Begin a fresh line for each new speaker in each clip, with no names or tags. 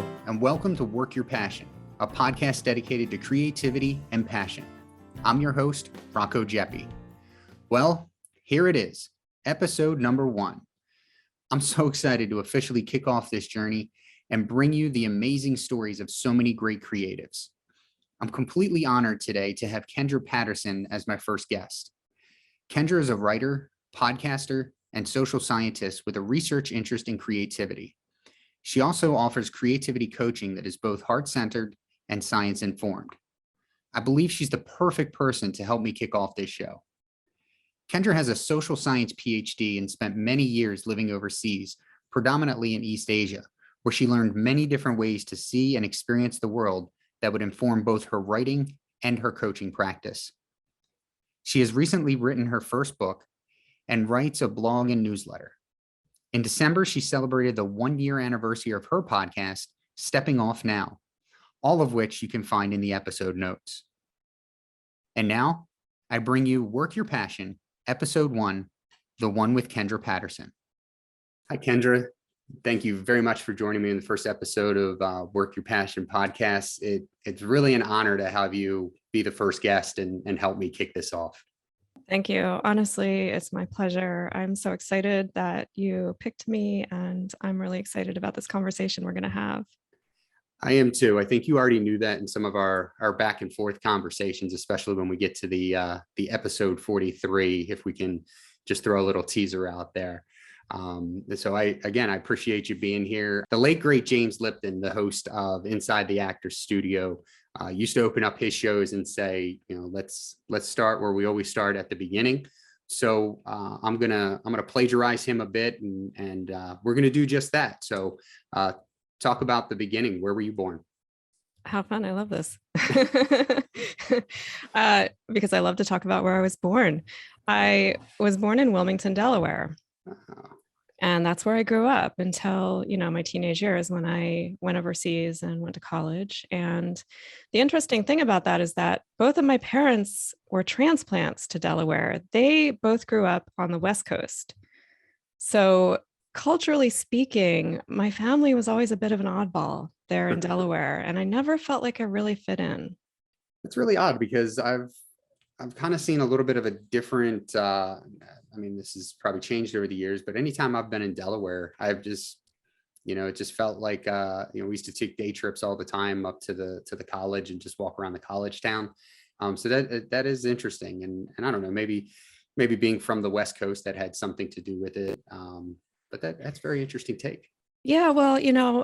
Hello, and welcome to Work Your Passion, a podcast dedicated to creativity and passion. I'm your host, Rocco Jeppy. Well, here it is, episode number 1. I'm so excited to officially kick off this journey and bring you the amazing stories of so many great creatives. I'm completely honored today to have Kendra Patterson as my first guest. Kendra is a writer, podcaster, and social scientist with a research interest in creativity. She also offers creativity coaching that is both heart-centered and science-informed. I believe she's the perfect person to help me kick off this show. Kendra has a social science PhD and spent many years living overseas, predominantly in East Asia, where she learned many different ways to see and experience the world that would inform both her writing and her coaching practice. She has recently written her first book and writes a blog and newsletter. In December, she celebrated the 1-year anniversary of her podcast, Stepping Off Now, all of which you can find in the episode notes. And now, I bring you Work Your Passion, episode 1, the one with Kendra Patterson. Hi, Kendra. Thank you very much for joining me in the first episode of Work Your Passion podcast. It's really an honor to have you be the first guest and help me kick this off.
Thank you. Honestly, it's my pleasure. I'm so excited that you picked me, and I'm really excited about this conversation we're going to have.
I am too. I think you already knew that in some of our back and forth conversations, especially when we get to the episode 43, if we can just throw a little teaser out there. So I appreciate you being here. The late, great James Lipton, the host of Inside the Actor's Studio, used to open up his shows and say, let's start where we always start at the beginning. So I'm gonna plagiarize him a bit, and we're gonna do just that. So talk about the beginning. Where were you born?
How fun. I love this. Because I love to talk about where I was born. I was born in Wilmington, Delaware. And that's where I grew up until, my teenage years when I went overseas and went to college. And the interesting thing about that is that both of my parents were transplants to Delaware. They both grew up on the West Coast. So culturally speaking, my family was always a bit of an oddball there in Delaware. And I never felt like I really fit in.
It's really odd because I've kind of seen a little bit of a different, this has probably changed over the years, but anytime I've been in Delaware, I've just, it just felt like, we used to take day trips all the time up to the college and just walk around the college town. So that is interesting. And I don't know, maybe being from the West Coast, that had something to do with it. But that's very interesting take.
Yeah, well,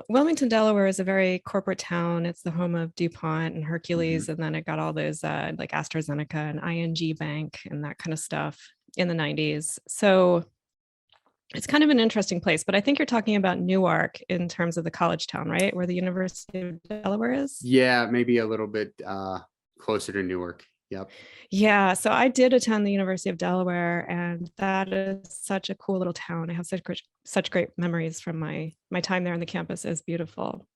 Wilmington, Delaware is a very corporate town. It's the home of DuPont and Hercules. Mm-hmm. And then it got all those like AstraZeneca and ING Bank and that kind of stuff in the 90s. So it's kind of an interesting place. But I think you're talking about Newark in terms of the college town, right? Where the University of Delaware is?
Yeah, maybe a little bit closer to Newark. Yep.
Yeah. So I did attend the University of Delaware, and that is such a cool little town. I have such great memories from my time there, and the campus is beautiful.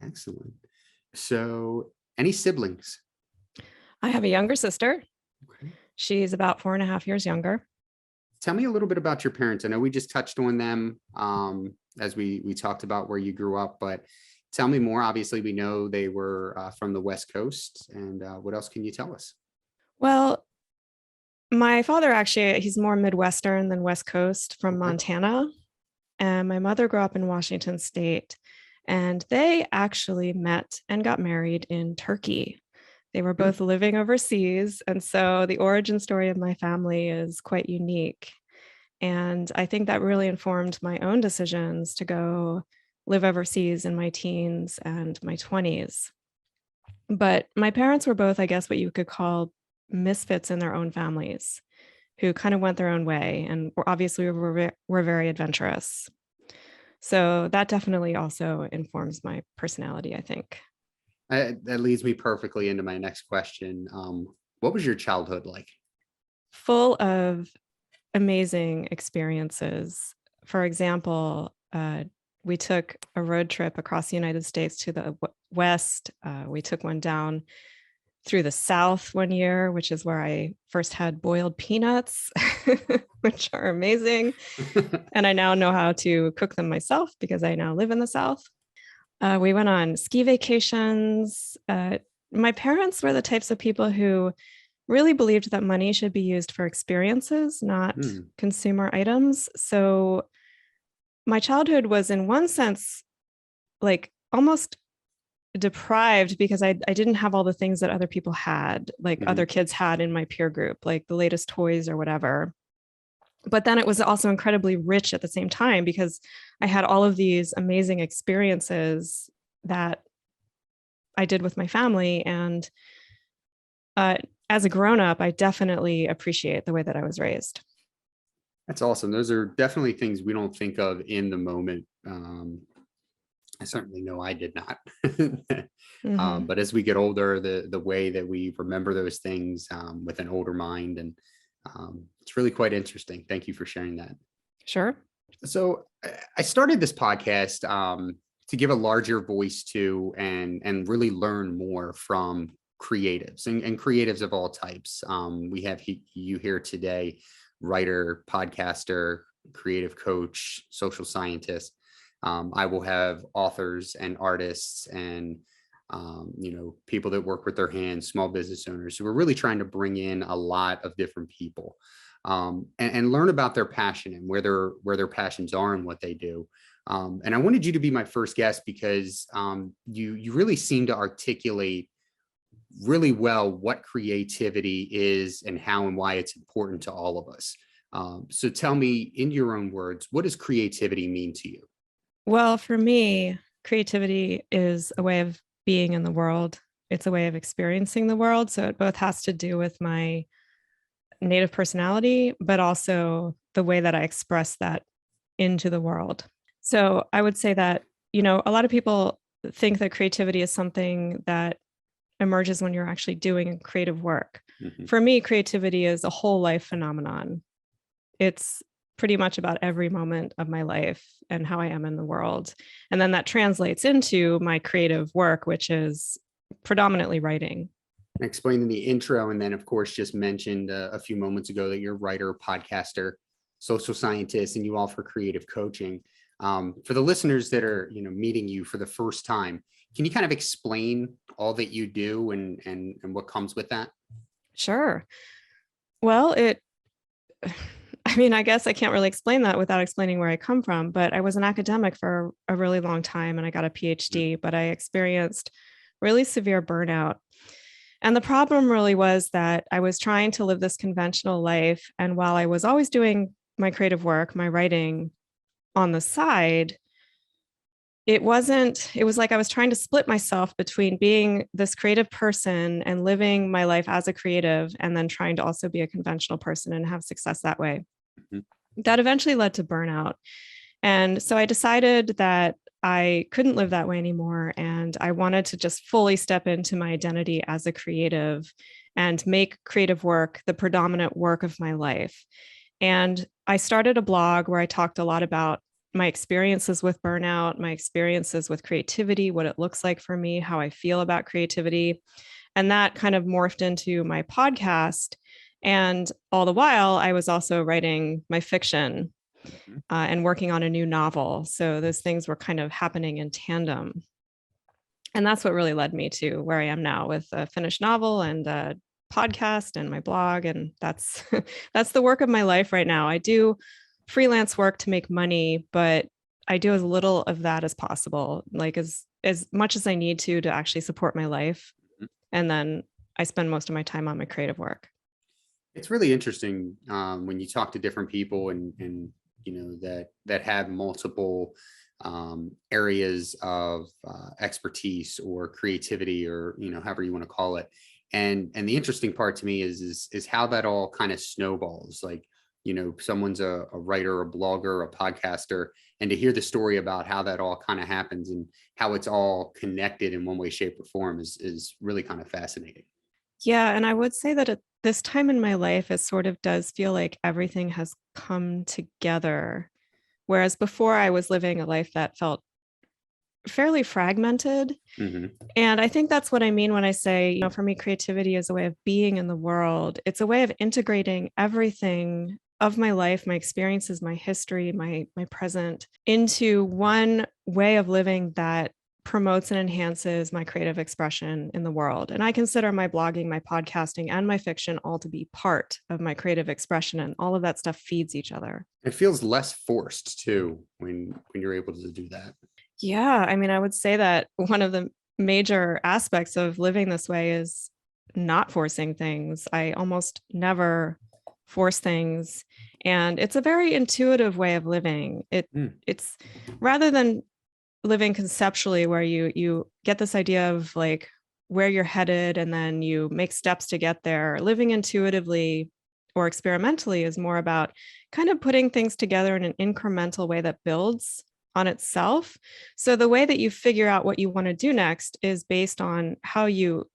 Excellent. So any siblings?
I have a younger sister.
Okay.
She's about 4.5 years younger.
Tell me a little bit about your parents. I know we just touched on them as we talked about where you grew up, but tell me more. Obviously, we know they were from the West Coast, and what else can you tell us?
Well, my father actually, he's more Midwestern than West Coast, from Montana. And my mother grew up in Washington State. And they actually met and got married in Turkey. They were both living overseas. And so the origin story of my family is quite unique. And I think that really informed my own decisions to go live overseas in my teens and my 20s. But my parents were both, I guess, what you could call misfits in their own families, who kind of went their own way, and were very adventurous. So that definitely also informs my personality, I think.
That leads me perfectly into my next question. What was your childhood like?
Full of amazing experiences. For example, we took a road trip across the United States to the West. We took one down through the South one year, which is where I first had boiled peanuts, which are amazing. And I now know how to cook them myself because I now live in the South. We went on ski vacations. My parents were the types of people who really believed that money should be used for experiences, not consumer items. So my childhood was, in one sense, like almost deprived because I didn't have all the things that other people had, like other kids had in my peer group, like the latest toys or whatever. But then it was also incredibly rich at the same time because I had all of these amazing experiences that I did with my family. And as a grown-up, I definitely appreciate the way that I was raised.
That's awesome. Those are definitely things we don't think of in the moment. I certainly know I did not. But as we get older, the way that we remember those things with an older mind, and it's really quite interesting. Thank you for sharing that.
Sure.
So I started this podcast to give a larger voice to and really learn more from creatives and creatives of all types. We have you here today, writer, podcaster, creative coach, social scientist. I will have authors and artists and people that work with their hands, small business owners. So we're really trying to bring in a lot of different people and learn about their passion and where their passions are and what they do. And I wanted you to be my first guest because you really seem to articulate really well what creativity is and how and why it's important to all of us. So tell me, in your own words, what does creativity mean to you?
Well, for me, creativity is a way of being in the world. It's a way of experiencing the world. So it both has to do with my native personality, but also the way that I express that into the world. So I would say that, a lot of people think that creativity is something that emerges when you're actually doing creative work. For me, creativity is a whole life phenomenon. It's pretty much about every moment of my life and how I am in the world. And then that translates into my creative work, which is predominantly writing.
Explained in the intro, and then of course just mentioned a few moments ago that you're a writer, podcaster, social scientist, and you offer creative coaching. For the listeners that are meeting you for the first time, can you kind of explain all that you do and what comes with that?
Sure. Well, I guess I can't really explain that without explaining where I come from, but I was an academic for a really long time and I got a PhD, but I experienced really severe burnout. And the problem really was that I was trying to live this conventional life. And while I was always doing my creative work, my writing on the side, it was like I was trying to split myself between being this creative person and living my life as a creative, and then trying to also be a conventional person and have success that way. That eventually led to burnout. And so I decided that I couldn't live that way anymore. And I wanted to just fully step into my identity as a creative and make creative work the predominant work of my life. And I started a blog where I talked a lot about my experiences with burnout, my experiences with creativity, what it looks like for me, how I feel about creativity. And that kind of morphed into my podcast. And all the while, I was also writing my fiction and working on a new novel. So those things were kind of happening in tandem. And that's what really led me to where I am now with a finished novel and a podcast and my blog. And that's that's the work of my life right now. I do freelance work to make money, but I do as little of that as possible, like as much as I need to actually support my life. And then I spend most of my time on my creative work.
It's really interesting when you talk to different people and that have multiple areas of expertise or creativity, or however you want to call it. And the interesting part to me is how that all kind of snowballs. Like, someone's a writer, a blogger, a podcaster, and to hear the story about how that all kind of happens and how it's all connected in one way, shape, or form is really kind of fascinating.
Yeah. And I would say that at this time in my life, it sort of does feel like everything has come together. Whereas before I was living a life that felt fairly fragmented. And I think that's what I mean when I say, for me, creativity is a way of being in the world. It's a way of integrating everything of my life, my experiences, my history, my present into one way of living that promotes and enhances my creative expression in the world. And I consider my blogging, my podcasting, and my fiction all to be part of my creative expression. And all of that stuff feeds each other.
It feels less forced too when you're able to do that.
Yeah. I mean, I would say that one of the major aspects of living this way is not forcing things. I almost never force things. And it's a very intuitive way of living. It's rather than living conceptually where you get this idea of like where you're headed and then you make steps to get there. Living intuitively or experimentally is more about kind of putting things together in an incremental way that builds on itself. So the way that you figure out what you want to do next is based on how you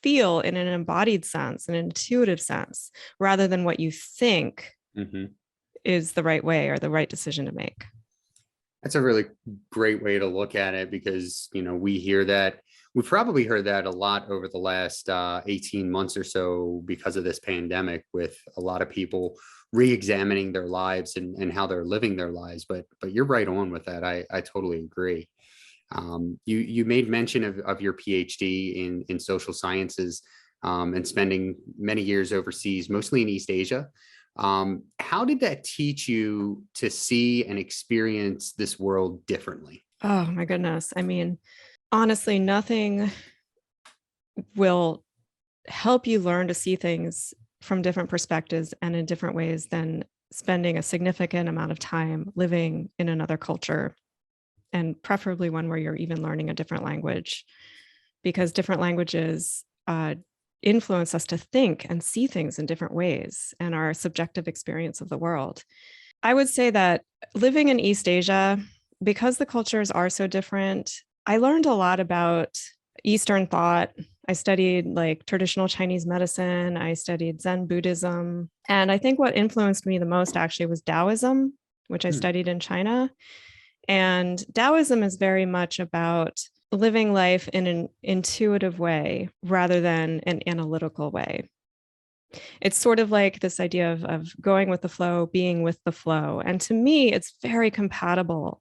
feel in an embodied sense, an intuitive sense, rather than what you think is the right way or the right decision to make.
That's a really great way to look at it because, we hear that. We've probably heard that a lot over the last 18 months or so because of this pandemic, with a lot of people re-examining their lives and how they're living their lives. But you're right on with that. I totally agree. You made mention of your PhD in social sciences and spending many years overseas, mostly in East Asia. How did that teach you to see and experience this world differently?
Oh my goodness. I mean, honestly, nothing will help you learn to see things from different perspectives and in different ways than spending a significant amount of time living in another culture, and preferably one where you're even learning a different language, because different languages influence us to think and see things in different ways and our subjective experience of the world. I would say that living in East Asia, because the cultures are so different, I learned a lot about Eastern thought. I studied like traditional Chinese medicine. I studied Zen Buddhism. And I think what influenced me the most actually was Taoism, which I studied in China. And Taoism is very much about living life in an intuitive way rather than an analytical way. It's sort of like this idea of going with the flow, being with the flow. And to me, it's very compatible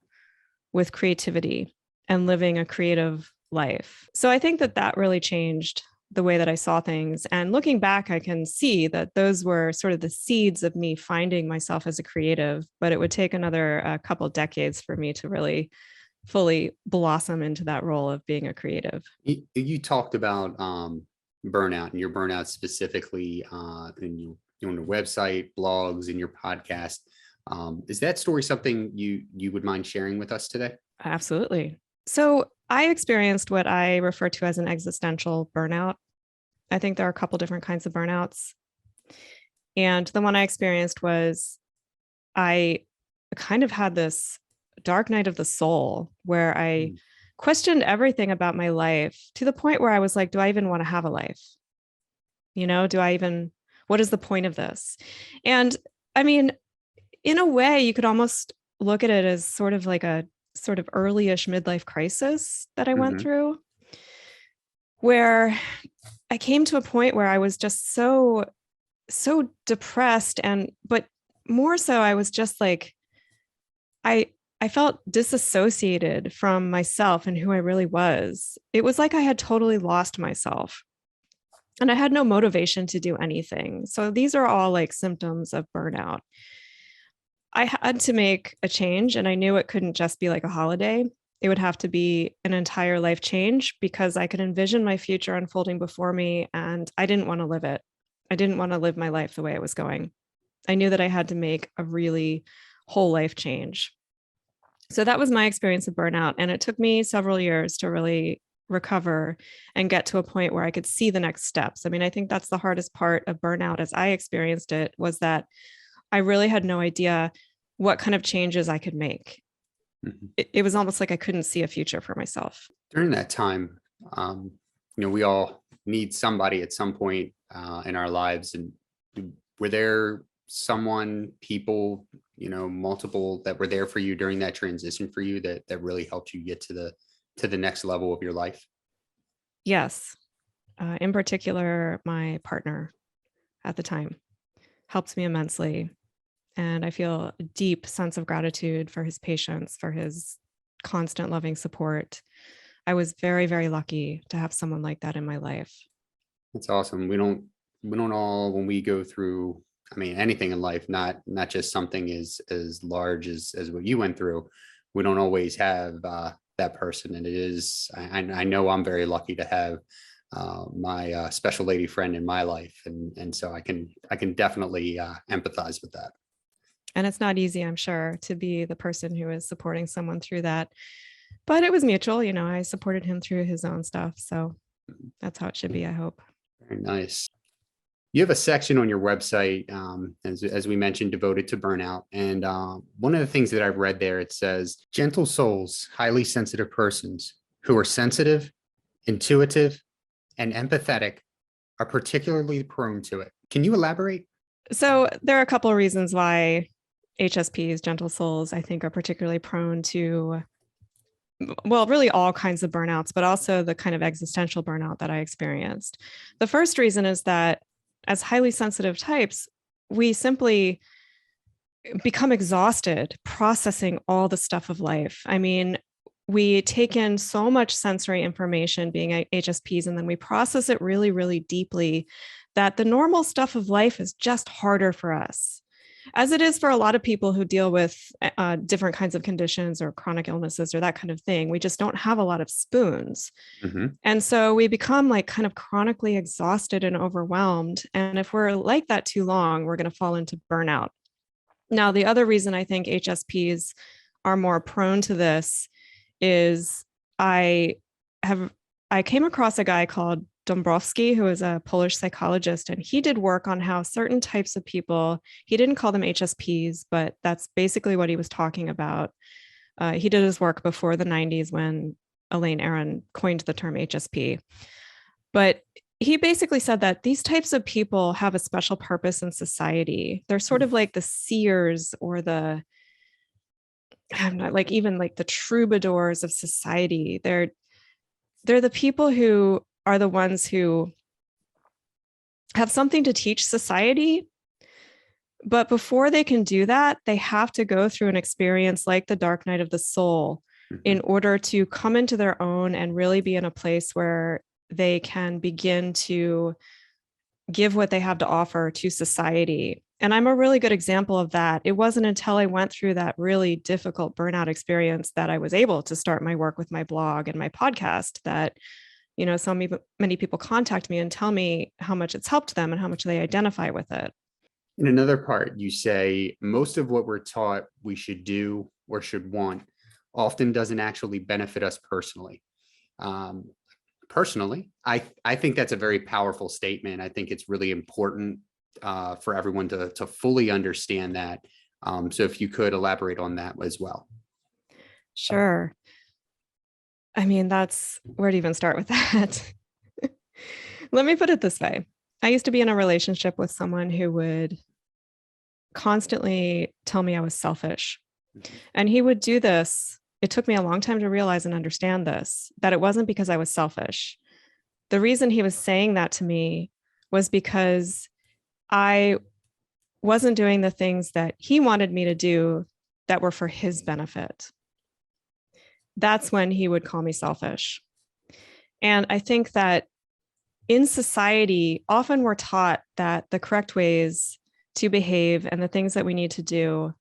with creativity and living a creative life. So I think that really changed the way that I saw things. And looking back, I can see that those were sort of the seeds of me finding myself as a creative, but it would take another couple decades for me to really fully blossom into that role of being a creative.
You talked about burnout, and your burnout specifically in your website, blogs, and your podcast. Is that story something you would mind sharing with us today?
Absolutely. So I experienced what I refer to as an existential burnout. I think there are a couple different kinds of burnouts. And the one I experienced was I kind of had this dark night of the soul where I questioned everything about my life to the point where I was like, do I even want to have a life? What is the point of this? And I mean, in a way, you could almost look at it as sort of like a sort of early-ish midlife crisis that I went through, where I came to a point where I was just so depressed, but more so I was just like, I felt disassociated from myself and who I really was. It was like I had totally lost myself and I had no motivation to do anything. So these are all like symptoms of burnout. I had to make a change, and I knew it couldn't just be like a holiday. It would have to be an entire life change because I could envision my future unfolding before me, and I didn't want to live it. I didn't want to live my life the way it was going. I knew that I had to make a really whole life change. So that was my experience of burnout. And it took me several years to really recover and get to a point where I could see the next steps. I mean, I think that's the hardest part of burnout as I experienced it, was that I really had no idea what kind of changes I could make. It was almost like I couldn't see a future for myself.
During that time, we all need somebody at some point in our lives. And were there people, multiple that were there for you during that transition for you that really helped you get to the next level of your life?
Yes. In particular, my partner at the time helped me immensely. And I feel a deep sense of gratitude for his patience, for his constant loving support. I was very, very lucky to have someone like that in my life.
That's awesome. We don't all, when we go through, I mean, anything in life, not just something as large as what you went through. We don't always have that person, and it is. I know I'm very lucky to have my special lady friend in my life, and so I can definitely empathize with that.
And it's not easy, I'm sure, to be the person who is supporting someone through that. But it was mutual. I supported him through his own stuff. So that's how it should be, I hope.
Very nice. You have a section on your website, as we mentioned, devoted to burnout. And one of the things that I've read there, it says, gentle souls, highly sensitive persons who are sensitive, intuitive, and empathetic are particularly prone to it. Can you elaborate?
So there are a couple of reasons why HSPs, gentle souls, I think are particularly prone to, well, really all kinds of burnouts, but also the kind of existential burnout that I experienced. The first reason is that as highly sensitive types, we simply become exhausted processing all the stuff of life. I mean, we take in so much sensory information being HSPs, and then we process it really, really deeply that the normal stuff of life is just harder for us, as it is for a lot of people who deal with different kinds of conditions or chronic illnesses or that kind of thing. We just don't have a lot of spoons.
Mm-hmm.
And so we become like kind of chronically exhausted and overwhelmed. And if we're like that too long, we're going to fall into burnout. Now, the other reason I think HSPs are more prone to this is I came across a guy called Dąbrowski, who is a Polish psychologist, and he did work on how certain types of people, he didn't call them HSPs, but that's basically what he was talking about. He did his work before the 90s when Elaine Aron coined the term HSP. But he basically said that these types of people have a special purpose in society. They're sort of like the seers or the, I'm not like even like the troubadours of society. They're the people who are the ones who have something to teach society. But before they can do that, they have to go through an experience like the dark night of the soul in order to come into their own and really be in a place where they can begin to give what they have to offer to society. And I'm a really good example of that. It wasn't until I went through that really difficult burnout experience that I was able to start my work with my blog and my podcast that, so many people contact me and tell me how much it's helped them and how much they identify with it.
In another part, you say most of what we're taught we should do or should want often doesn't actually benefit us personally. Personally, I think that's a very powerful statement. I think it's really important for everyone to fully understand that. So if you could elaborate on that as well.
Sure. I mean, that's where to even start with that. Let me put it this way. I used to be in a relationship with someone who would constantly tell me I was selfish. And he would do this. It took me a long time to realize and understand this, that it wasn't because I was selfish. The reason he was saying that to me was because I wasn't doing the things that he wanted me to do that were for his benefit. That's when he would call me selfish. And I think that in society, often we're taught that the correct ways to behave and the things that we need to do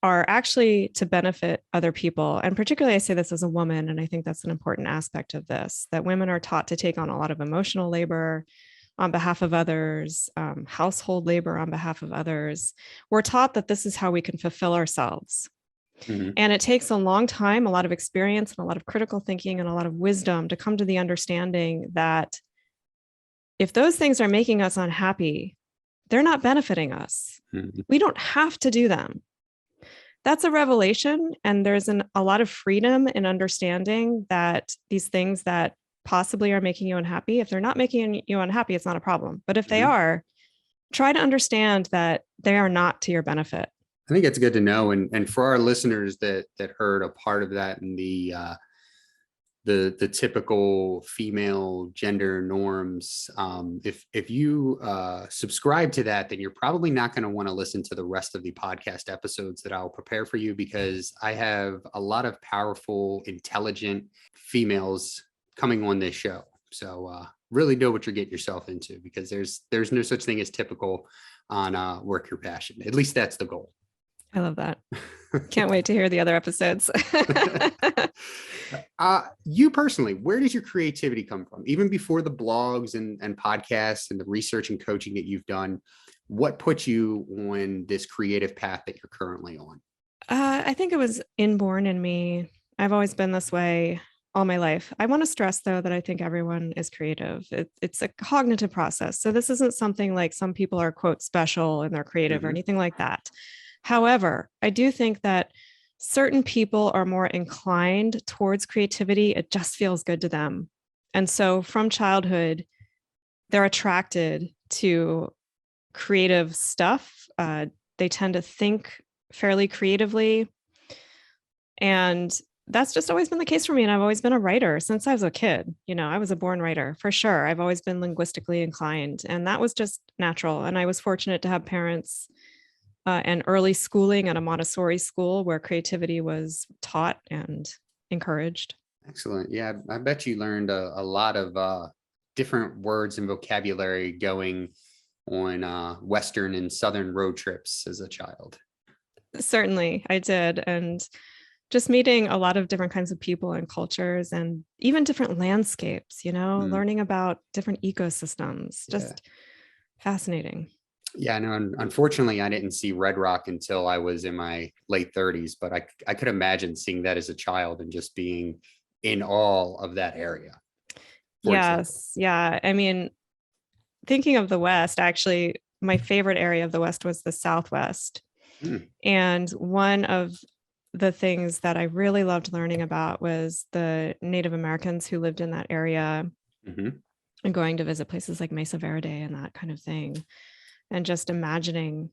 are actually to benefit other people. And particularly, I say this as a woman, and I think that's an important aspect of this, that women are taught to take on a lot of emotional labor on behalf of others, household labor on behalf of others. We're taught that this is how we can fulfill ourselves. Mm-hmm. And it takes a long time, a lot of experience, and a lot of critical thinking and a lot of wisdom to come to the understanding that if those things are making us unhappy, they're not benefiting us. Mm-hmm. We don't have to do them. That's a revelation. And there's a lot of freedom in understanding that these things that possibly are making you unhappy, if they're not making you unhappy, it's not a problem. But if they are, try to understand that they are not to your benefit.
I think it's good to know. And for our listeners that heard a part of that in the typical female gender norms. If you subscribe to that, then you're probably not going to want to listen to the rest of the podcast episodes that I'll prepare for you, because I have a lot of powerful, intelligent females coming on this show. So really know what you're getting yourself into, because there's no such thing as typical on Work Your Passion. At least that's the goal.
I love that. Can't wait to hear the other episodes.
You personally, where does your creativity come from? Even before the blogs and podcasts and the research and coaching that you've done, what put you on this creative path that you're currently on?
I think it was inborn in me. I've always been this way all my life. I want to stress, though, that I think everyone is creative. It's a cognitive process. So this isn't something like some people are, quote, special and they're creative or anything like that. However, I do think that certain people are more inclined towards creativity. It just feels good to them. And so from childhood, they're attracted to creative stuff. They tend to think fairly creatively. And that's just always been the case for me. And I've always been a writer since I was a kid. You know, I was a born writer for sure. I've always been linguistically inclined, and that was just natural. And I was fortunate to have parents and early schooling at a Montessori school where creativity was taught and encouraged.
Excellent. Yeah, I bet you learned a lot of different words and vocabulary going on Western and Southern road trips as a child.
Certainly, I did. And just meeting a lot of different kinds of people and cultures, and even different landscapes, learning about different ecosystems, just fascinating.
Yeah, no, unfortunately, I didn't see Red Rock until I was in my late 30s, but I could imagine seeing that as a child and just being in awe of that area.
Yes. Yeah. I mean, thinking of the West, actually, my favorite area of the West was the Southwest. And one of the things that I really loved learning about was the Native Americans who lived in that area, and going to visit places like Mesa Verde and that kind of thing, and just imagining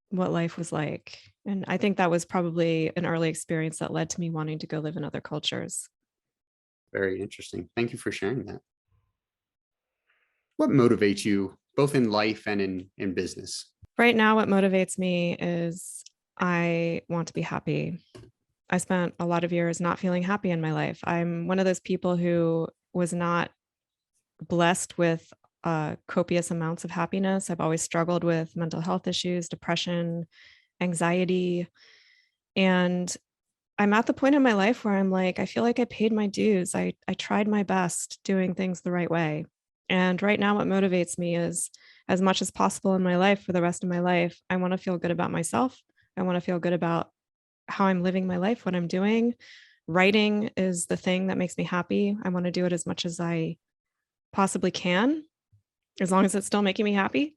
what life was like. And I think that was probably an early experience that led to me wanting to go live in other cultures.
Very interesting. Thank you for sharing that. What motivates you both in life and in business?
Right now, what motivates me is I want to be happy. I spent a lot of years not feeling happy in my life. I'm one of those people who was not blessed with copious amounts of happiness. I've always struggled with mental health issues, depression, anxiety. And I'm at the point in my life where I'm like, I feel like I paid my dues. I tried my best doing things the right way. And right now, what motivates me is, as much as possible in my life for the rest of my life, I want to feel good about myself. I want to feel good about how I'm living my life, what I'm doing. Writing is the thing that makes me happy. I want to do it as much as I possibly can, as long as it's still making me happy.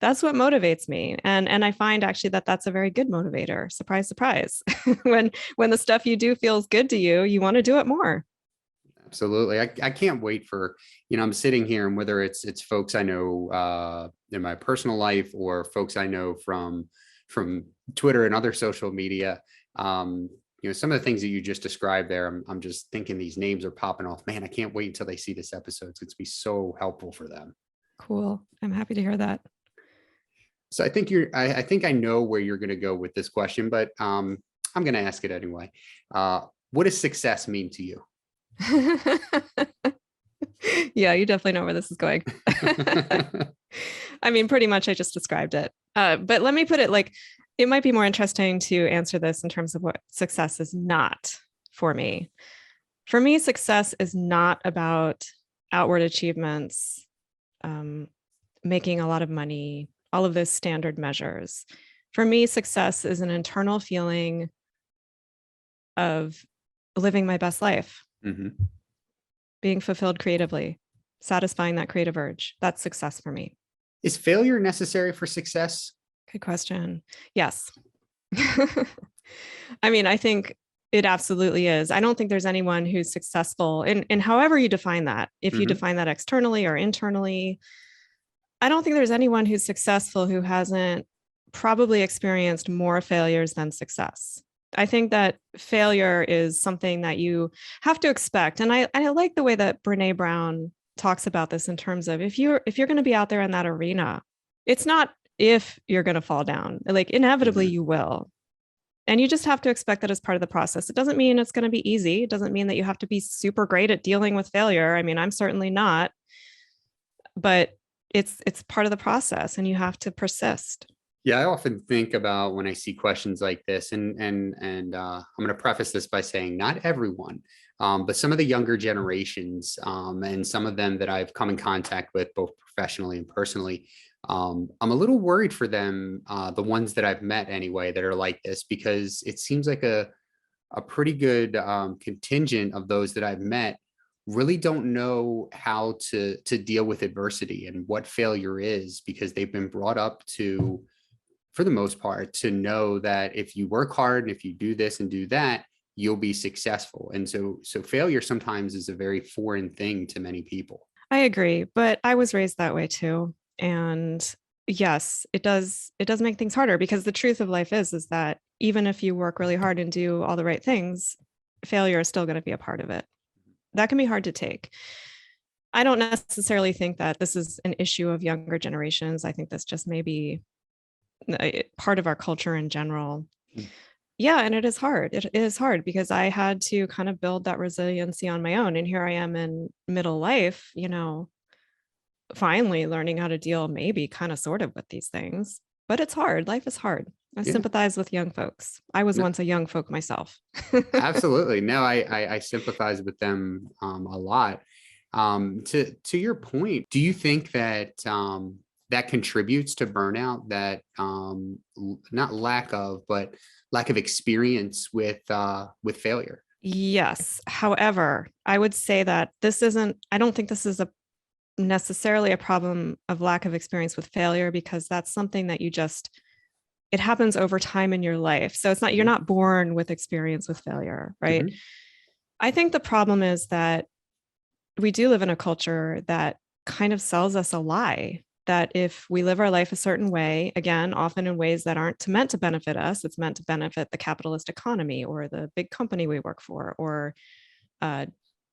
That's what motivates me. And I find actually that that's a very good motivator. Surprise, surprise. when the stuff you do feels good to you, you want to do it more.
Absolutely. I can't wait for, I'm sitting here, and whether it's folks I know in my personal life or folks I know from Twitter and other social media, some of the things that you just described there, I'm just thinking these names are popping off. Man, I can't wait until they see this episode. It's going to be so helpful for them. Cool.
I'm happy to hear that.
So I think I think I know where you're going to go with this question, but I'm going to ask it anyway. What does success mean to you?
Yeah, you definitely know where this is going. I mean, pretty much I just described it. But let me put it like, it might be more interesting to answer this in terms of what success is not for me. For me, success is not about outward achievements, making a lot of money, all of those standard measures. For me, success is an internal feeling of living my best life, being fulfilled creatively, satisfying that creative urge. That's success for me.
Is failure necessary for success?
Good question. Yes. I mean, I think it absolutely is. I don't think there's anyone who's successful in however you define that. If you define that externally or internally, I don't think there's anyone who's successful who hasn't probably experienced more failures than success. I think that failure is something that you have to expect. And I like the way that Brene Brown talks about this in terms of if you're going to be out there in that arena, it's not if you're going to fall down, like inevitably you will. And you just have to expect that as part of the process. It doesn't mean it's going to be easy. It doesn't mean that you have to be super great at dealing with failure. I mean, I'm certainly not, but it's part of the process and you have to persist.
Yeah, I often think about when I see questions like this, and I'm going to preface this by saying not everyone, but some of the younger generations, and some of them that I've come in contact with both professionally and personally. I'm a little worried for them, the ones that I've met anyway, that are like this, because it seems like a pretty good contingent of those that I've met really don't know how to deal with adversity and what failure is, because they've been brought up to, for the most part, to know that if you work hard and if you do this and do that, you'll be successful. And so failure sometimes is a very foreign thing to many people.
I agree, but I was raised that way too. And yes, it does make things harder, because the truth of life is that even if you work really hard and do all the right things, failure is still going to be a part of it. That can be hard to take. I don't necessarily think that this is an issue of younger generations. I think this just may be part of our culture in general. Yeah, and it is hard. It is hard because I had to kind of build that resiliency on my own. And here I am in middle life, finally learning how to deal maybe kind of sort of with these things. But it's hard. Life is hard. I sympathize with young folks. I was once a young folk myself.
Absolutely. No, I sympathize with them a lot. To your point, do you think that that contributes to burnout, that not lack of, but lack of experience with failure?
Yes. However, I would say that I don't think this is necessarily a problem of lack of experience with failure, because that's something that it happens over time in your life. So you're not born with experience with failure, right? Mm-hmm. I think the problem is that we do live in a culture that kind of sells us a lie, that if we live our life a certain way, again, often in ways that aren't meant to benefit us, it's meant to benefit the capitalist economy or the big company we work for, or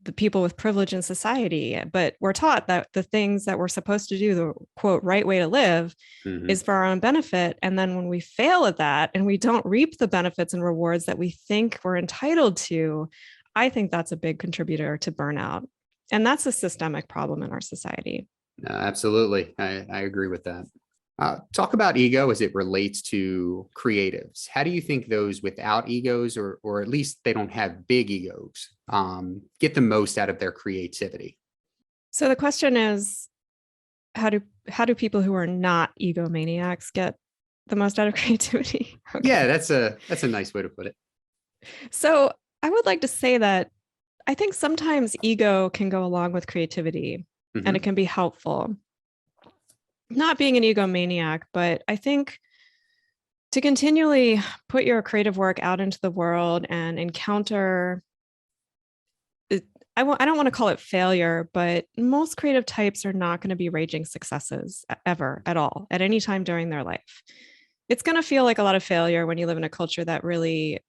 the people with privilege in society. But we're taught that the things that we're supposed to do, the quote, right way to live, is for our own benefit. And then when we fail at that and we don't reap the benefits and rewards that we think we're entitled to, I think that's a big contributor to burnout. And that's a systemic problem in our society.
Absolutely. I agree with that. Talk about ego as it relates to creatives. How do you think those without egos, or at least they don't have big egos, get the most out of their creativity?
So the question is, how do people who are not egomaniacs get the most out of creativity?
Okay. Yeah, that's a nice way to put it.
So I would like to say that I think sometimes ego can go along with creativity, and it can be helpful. Not being an egomaniac, but I think to continually put your creative work out into the world and encounter, I don't want to call it failure, but most creative types are not going to be raging successes ever at all, at any time during their life. It's going to feel like a lot of failure when you live in a culture that really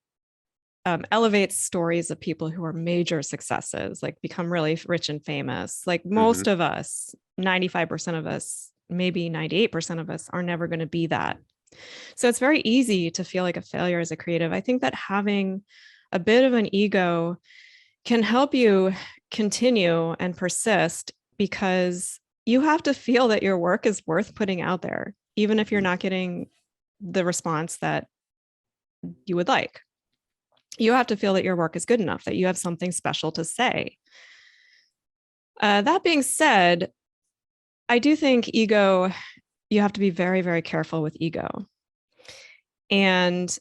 elevates stories of people who are major successes, like become really rich and famous. Like most of us, 95% of us, maybe 98% of us, are never going to be that. So it's very easy to feel like a failure as a creative. I think that having a bit of an ego can help you continue and persist, because you have to feel that your work is worth putting out there, even if you're not getting the response that you would like. You have to feel that your work is good enough, that you have something special to say. That being said, I do think ego, you have to be very, very careful with ego. And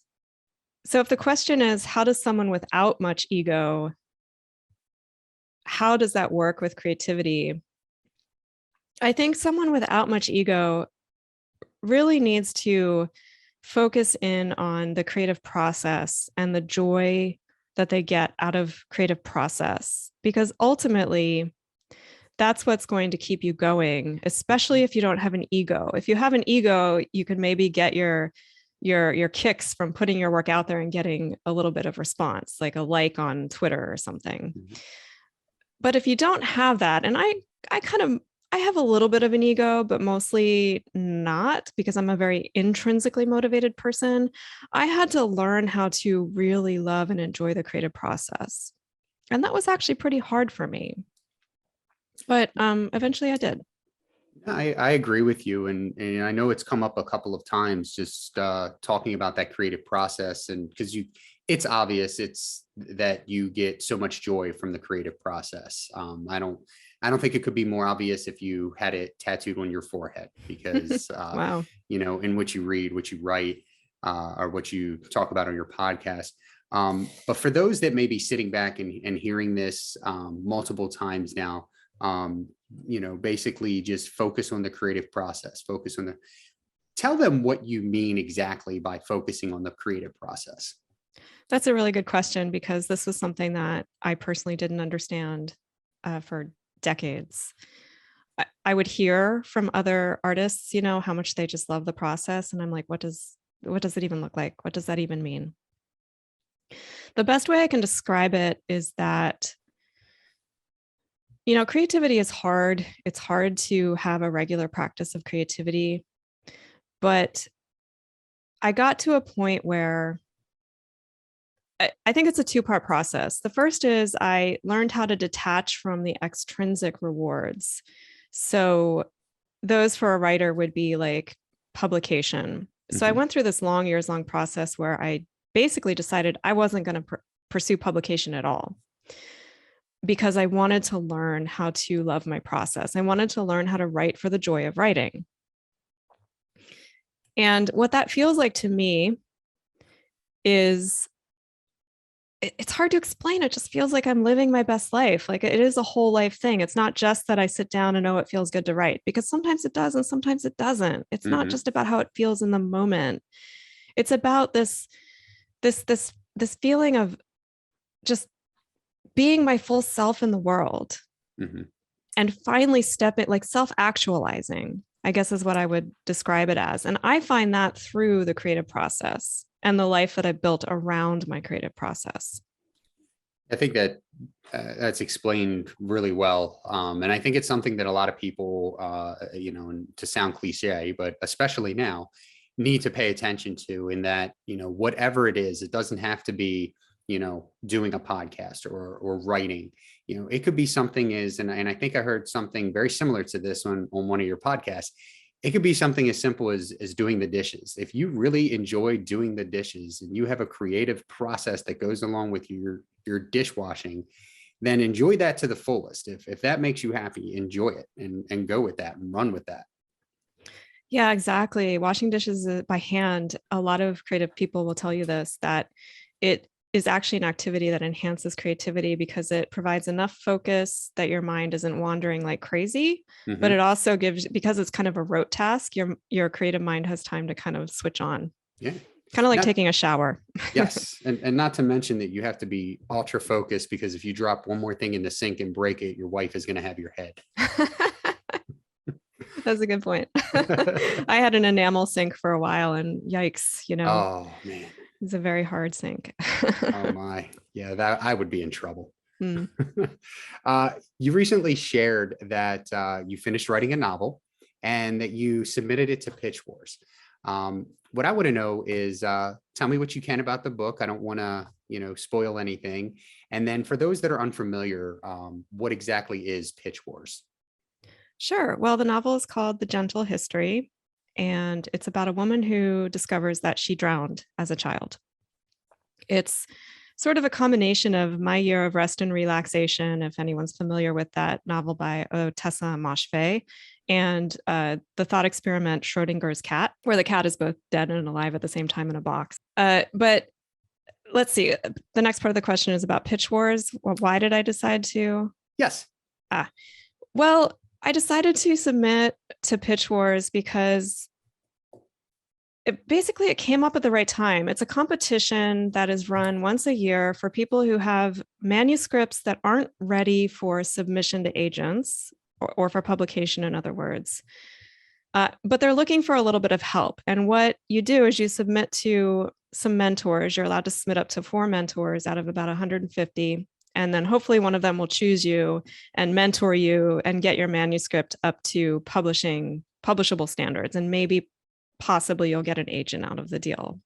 so if the question is, how does someone without much ego, how does that work with creativity? I think someone without much ego really needs to focus in on the creative process and the joy that they get out of creative process, because ultimately that's what's going to keep you going, especially if you don't have an ego. If you have an ego, you can maybe get your your kicks from putting your work out there and getting a little bit of response, like a like on Twitter or something. Mm-hmm. But if you don't have that, and I have a little bit of an ego, but mostly not, because I'm a very intrinsically motivated person. I had to learn how to really love and enjoy the creative process. And that was actually pretty hard for me. But eventually I did.
I agree with you. And I know it's come up a couple of times, just talking about that creative process. And because it's obvious it's that you get so much joy from the creative process. I don't think it could be more obvious if you had it tattooed on your forehead, because,
wow.
In what you read, what you write, or what you talk about on your podcast. But for those that may be sitting back and hearing this multiple times now, basically just focus on the creative process, tell them what you mean exactly by focusing on the creative process.
That's a really good question, because this was something that I personally didn't understand for decades. I would hear from other artists, how much they just love the process. And I'm like, what does it even look like? What does that even mean? The best way I can describe it is that, creativity is hard. It's hard to have a regular practice of creativity. But I got to a point where I think it's a two-part process. The first is I learned how to detach from the extrinsic rewards. So those for a writer would be like publication. So I went through this years-long process where I basically decided I wasn't going to pursue publication at all, because I wanted to learn how to love my process. I wanted to learn how to write for the joy of writing. And what that feels like to me is, it's hard to explain. It just feels like I'm living my best life. Like, it is a whole life thing. It's not just that I sit down and know it feels good to write, because sometimes it does and sometimes it doesn't. It's not just about how it feels in the moment. It's about this feeling of just being my full self in the world, and finally self-actualizing, I guess is what I would describe it as. And I find that through the creative process and the life that I built around my creative process.
I think that that's explained really well. And I think it's something that a lot of people, to sound cliche, but especially now, need to pay attention to, in that, whatever it is, it doesn't have to be, doing a podcast or writing. It could be something and I think I heard something very similar to this on one of your podcasts. It could be something as simple as doing the dishes. If you really enjoy doing the dishes and you have a creative process that goes along with your dishwashing, then enjoy that to the fullest. If that makes you happy, enjoy it and go with that and run with that.
Yeah, exactly. Washing dishes by hand, a lot of creative people will tell you this, that it is actually an activity that enhances creativity, because it provides enough focus that your mind isn't wandering like crazy, but it also gives, because it's kind of a rote task, your creative mind has time to kind of switch on.
Yeah.
Kind of like taking a shower.
Yes. And not to mention that you have to be ultra focused, because if you drop one more thing in the sink and break it, your wife is going to have your head.
That's a good point. I had an enamel sink for a while, and yikes,
Oh man.
It's a very hard sink.
Oh my. Yeah, that I would be in trouble. You recently shared that you finished writing a novel and that you submitted it to Pitch Wars. What I want to know is, tell me what you can about the book. I don't want to, spoil anything. And then for those that are unfamiliar, what exactly is Pitch Wars?
Sure. Well, the novel is called The Gentle History, and it's about a woman who discovers that she drowned as a child. It's sort of a combination of My Year of Rest and Relaxation, if anyone's familiar with that novel by Tessa Moshfegh, and the thought experiment Schrodinger's Cat, where the cat is both dead and alive at the same time in a box. But let's see. The next part of the question is about Pitch Wars. Why did I decide to?
Yes.
Well, I decided to submit to Pitch Wars because it came up at the right time. It's a competition that is run once a year for people who have manuscripts that aren't ready for submission to agents or for publication, in other words. But they're looking for a little bit of help. And what you do is you submit to some mentors. You're allowed to submit up to 4 mentors out of about 150. And then hopefully one of them will choose you and mentor you and get your manuscript up to publishable standards. And maybe possibly you'll get an agent out of the deal.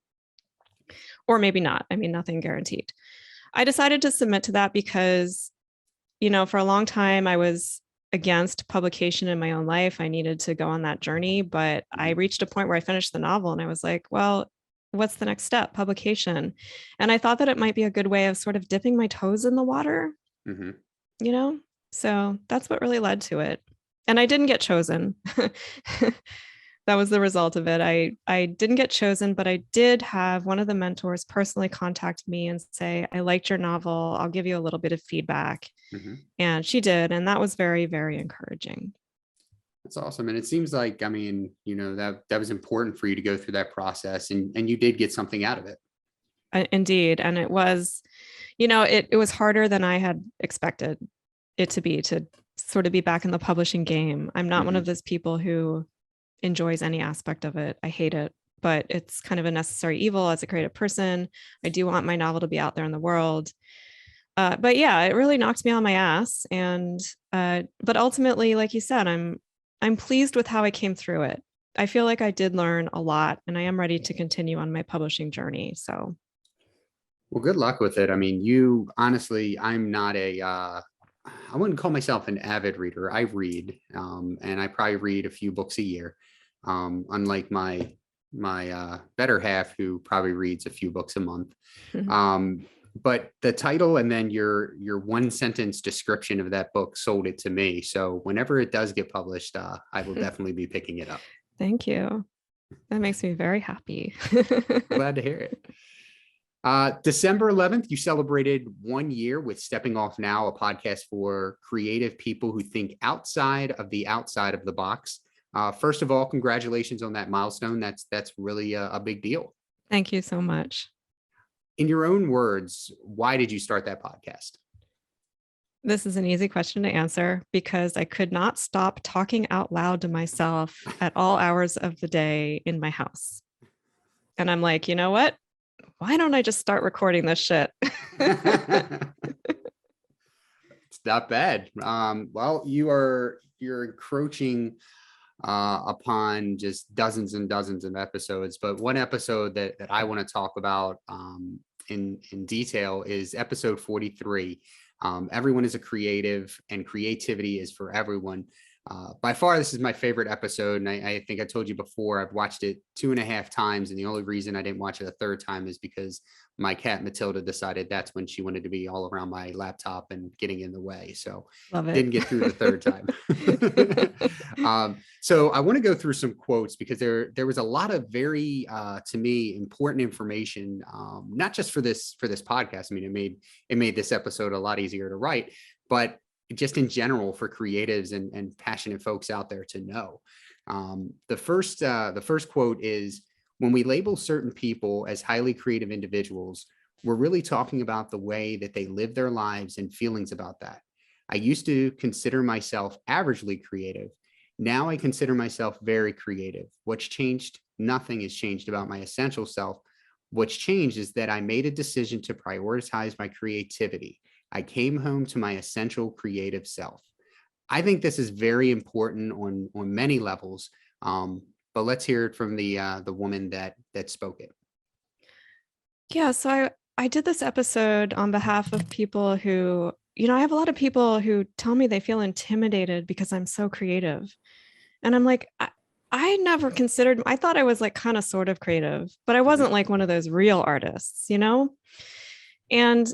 Or maybe not. I mean, nothing guaranteed. I decided to submit to that because, for a long time I was against publication in my own life. I needed to go on that journey, but I reached a point where I finished the novel and I was like, well, what's the next step? Publication. And I thought that it might be a good way of sort of dipping my toes in the water, So that's what really led to it. And I didn't get chosen. That was the result of it. I didn't get chosen, but I did have one of the mentors personally contact me and say, I liked your novel. I'll give you a little bit of feedback. And she did. And that was very, very encouraging.
That's awesome. And it seems like, that was important for you to go through that process, and you did get something out of it.
Indeed. And it was, it was harder than I had expected it to be, to sort of be back in the publishing game. I'm not one of those people who enjoys any aspect of it. I hate it, but it's kind of a necessary evil as a creative person. I do want my novel to be out there in the world. But yeah, it really knocked me on my ass. And but ultimately, like you said, I'm pleased with how I came through it. I feel like I did learn a lot, and I am ready to continue on my publishing journey. So,
well, good luck with it. I mean, honestly, I'm not I wouldn't call myself an avid reader. I read, and I probably read a few books a year. Unlike my better half, who probably reads a few books a month. But the title and then your 1-sentence description of that book sold it to me. So whenever it does get published, I will definitely be picking it up.
Thank you. That makes me very happy.
Glad to hear it. December 11th, you celebrated 1 year with Stepping Off Now, a podcast for creative people who think outside of the box. First of all, congratulations on that milestone. That's really a big deal.
Thank you so much.
In your own words, why did you start that podcast?
This is an easy question to answer because I could not stop talking out loud to myself at all hours of the day in my house. And I'm like, you know what? Why don't I just start recording this shit?
It's not bad. Well, you're encroaching upon just dozens and dozens of episodes, but one episode that I want to talk about in detail is episode 43. Everyone is a creative, and creativity is for everyone. By far, this is my favorite episode. And I think I told you before, I've watched it 2.5 times. And the only reason I didn't watch it a third time is because my cat Matilda decided that's when she wanted to be all around my laptop and getting in the way. So didn't get through the third time. So I want to go through some quotes because there was a lot of very, to me, important information, not just for this podcast. I mean, it made this episode a lot easier to write, but just in general for creatives and passionate folks out there to know. The first quote is, when we label certain people as highly creative individuals, we're really talking about the way that they live their lives and feelings about that. I used to consider myself averagely creative. Now I consider myself very creative. What's changed? Nothing has changed about my essential self. What's changed is that I made a decision to prioritize my creativity. I came home to my essential creative self. I think this is very important on many levels. But let's hear it from the woman that spoke it.
Yeah, so I did this episode on behalf of people who, I have a lot of people who tell me they feel intimidated because I'm so creative. And I'm like, I never considered, I thought I was like kind of sort of creative, but I wasn't like one of those real artists, And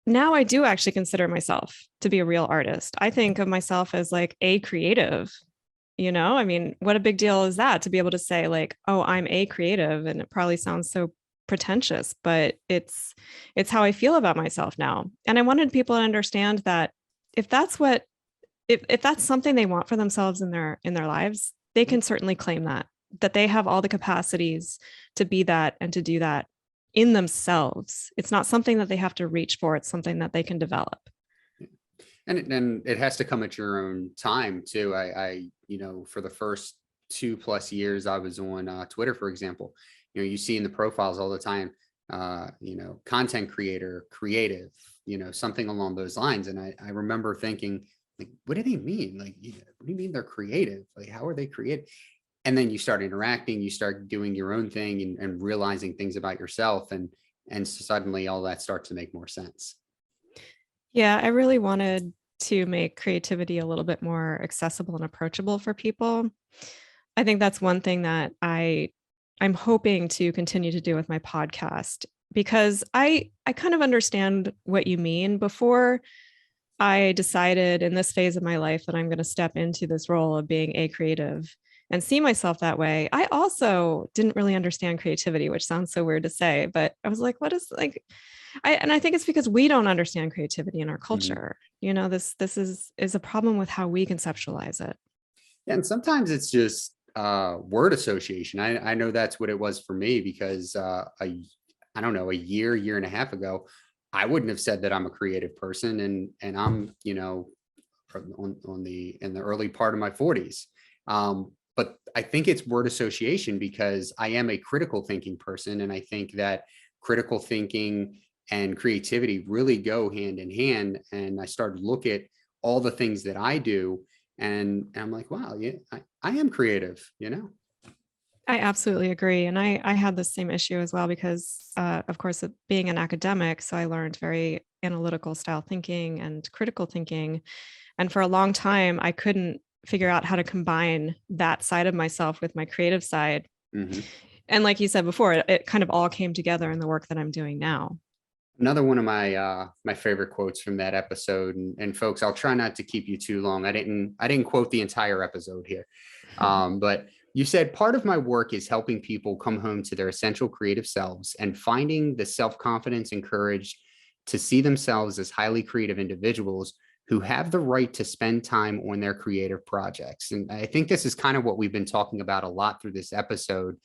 now I do actually consider myself to be a real artist. I think of myself as like a creative, I mean, what a big deal is that to be able to say like, oh, I'm a creative. And it probably sounds so pretentious, but it's how I feel about myself now. And I wanted people to understand that if that's something they want for themselves in their lives, they can certainly claim that they have all the capacities to be that and to do that in themselves. It's not something that they have to reach for. It's something that they can develop. And
it has to come at your own time too. I for the first 2+ years I was on Twitter, for example, you see in the profiles all the time, content creator, creative, something along those lines. And I remember thinking, like, what do they mean? Like, what do you mean they're creative? Like, how are they creative? And then you start interacting, you start doing your own thing and realizing things about yourself. And suddenly all that starts to make more sense.
Yeah, I really wanted to make creativity a little bit more accessible and approachable for people. I think that's one thing that I'm hoping to continue to do with my podcast, because I kind of understand what you mean. Before I decided in this phase of my life that I'm going to step into this role of being a creative and see myself that way, I also didn't really understand creativity, which sounds so weird to say, but I was like, what is like, I think it's because we don't understand creativity in our culture. This is a problem with how we conceptualize it.
Yeah, and sometimes it's just word association. I know that's what it was for me, because I don't know, a year and a half ago, I wouldn't have said that I'm a creative person, and I'm, in the early part of my 40s. But I think it's word association, because I am a critical thinking person, and I think that critical thinking and creativity really go hand in hand. And I started to look at all the things that I do, and I'm like, wow, yeah, I am creative.
I absolutely agree. And I had the same issue as well, because, of course, being an academic, so I learned very analytical style thinking and critical thinking. And for a long time, I couldn't figure out how to combine that side of myself with my creative side.
Mm-hmm.
And like you said before, it kind of all came together in the work that I'm doing now.
Another one of my favorite quotes from that episode, and folks, I'll try not to keep you too long. I didn't quote the entire episode here, but you said, part of my work is helping people come home to their essential creative selves and finding the self-confidence and courage to see themselves as highly creative individuals who have the right to spend time on their creative projects. And I think this is kind of what we've been talking about a lot through this episode.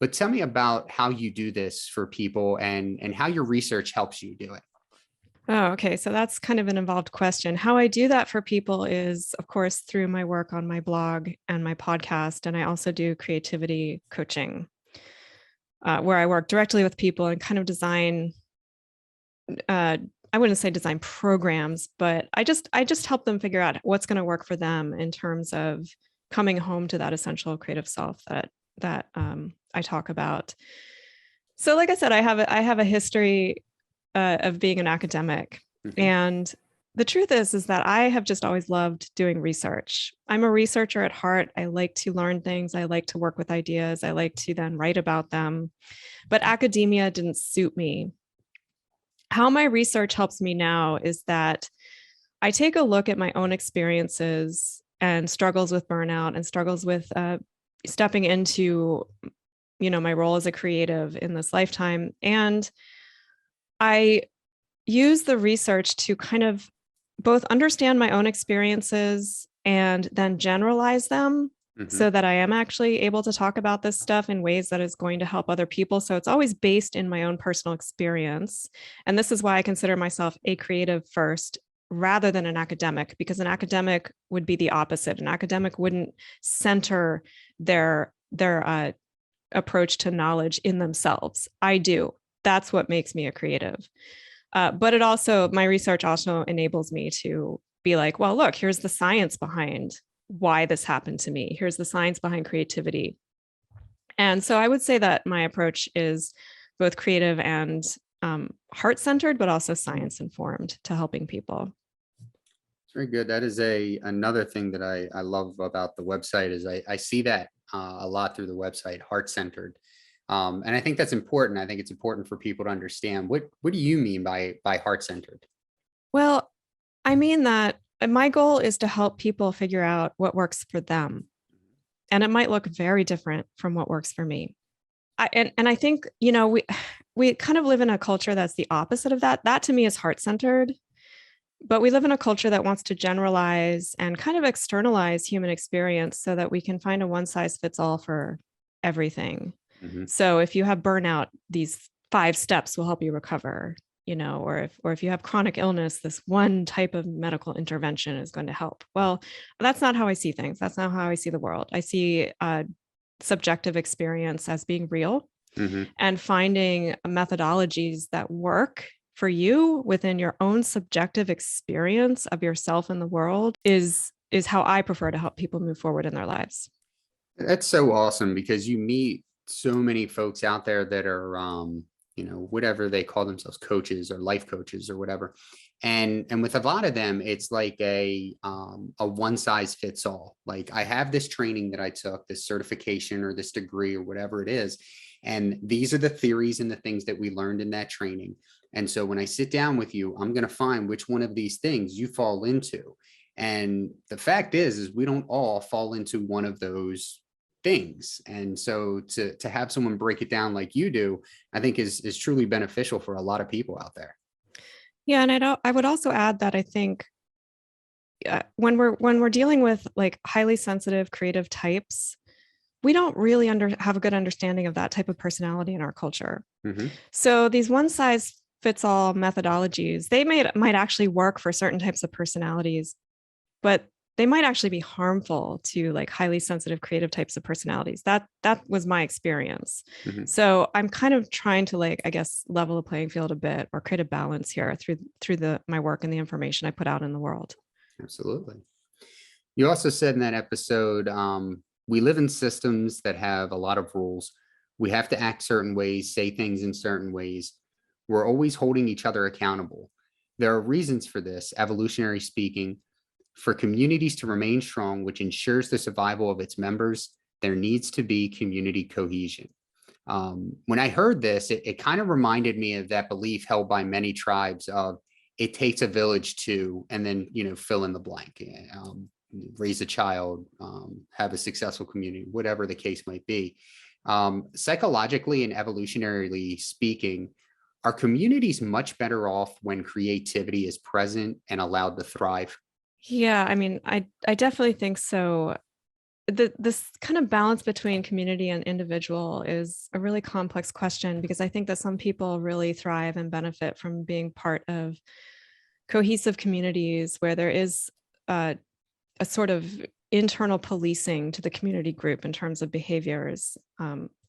But tell me about how you do this for people, and how your research helps you do it.
Oh, okay. So that's kind of an involved question. How I do that for people is, of course, through my work on my blog and my podcast. And I also do creativity coaching, where I work directly with people and kind of design, I wouldn't say design programs, but I just help them figure out what's going to work for them in terms of coming home to that essential creative self that I talk about. So, like I said, I have a history of being an academic.
Mm-hmm.
And the truth is that I have just always loved doing research. I'm a researcher at heart. I like to learn things. I like to work with ideas. I like to then write about them. But academia didn't suit me. How my research helps me now is that I take a look at my own experiences and struggles with burnout and struggles with stepping into, my role as a creative in this lifetime. And I use the research to kind of both understand my own experiences and then generalize them, so that I am actually able to talk about this stuff in ways that is going to help other people. So it's always based in my own personal experience. And this is why I consider myself a creative first rather than an academic, because an academic would be the opposite. An academic wouldn't center their approach to knowledge in themselves. I do. That's what makes me a creative. But my research also enables me to be like, well, look, here's the science behind why this happened to me. Here's the science behind creativity. And so I would say that my approach is both creative and heart-centered, but also science-informed to helping people.
Very good. That is another thing that I love about the website is I see that a lot through the website, heart-centered. And I think that's important. I think it's important for people to understand what do you mean by heart-centered?
Well, I mean that my goal is to help people figure out what works for them. And it might look very different from what works for me. And I think, we kind of live in a culture that's the opposite of that. That to me is heart-centered. But we live in a culture that wants to generalize and kind of externalize human experience so that we can find a one-size-fits-all for everything. Mm-hmm. So if you have burnout, these 5 steps will help you recover. or if you have chronic illness, this one type of medical intervention is going to help. Well, that's not how I see things. That's not how I see the world. I see subjective experience as being real, and finding methodologies that work for you within your own subjective experience of yourself in the world is how I prefer to help people move forward in their lives.
That's so awesome, because you meet so many folks out there that are, whatever they call themselves, coaches or life coaches or whatever. And with a lot of them, it's like a one size fits all. Like, I have this training that I took, this certification or this degree or whatever it is. And these are the theories and the things that we learned in that training. And so when I sit down with you, I'm going to find which one of these things you fall into. And the fact is we don't all fall into one of those things. And so to have someone break it down like you do, I think is truly beneficial for a lot of people out there.
Yeah, and I would also add that I think when we're dealing with like highly sensitive creative types, we don't really have a good understanding of that type of personality in our culture. So these one size fits all methodologies, they might actually work for certain types of personalities, but they might actually be harmful to like highly sensitive creative types of personalities. That was my experience. So I'm kind of trying to, like, I guess, level the playing field a bit, or create a balance here through my work and the information I put out in the world.
Absolutely. You also said in that episode, we live in systems that have a lot of rules. We have to act certain ways, say things in certain ways. We're always holding each other accountable. There are reasons for this, evolutionary speaking. For communities to remain strong, which ensures the survival of its members, there needs to be community cohesion. When I heard this, it kind of reminded me of that belief held by many tribes of it takes a village to, and then, fill in the blank, raise a child, have a successful community, whatever the case might be. Psychologically and evolutionarily speaking, are communities much better off when creativity is present and allowed to thrive?
Yeah, I mean, I definitely think so. This kind of balance between community and individual is a really complex question, because I think that some people really thrive and benefit from being part of cohesive communities where there is a sort of internal policing to the community group in terms of behaviors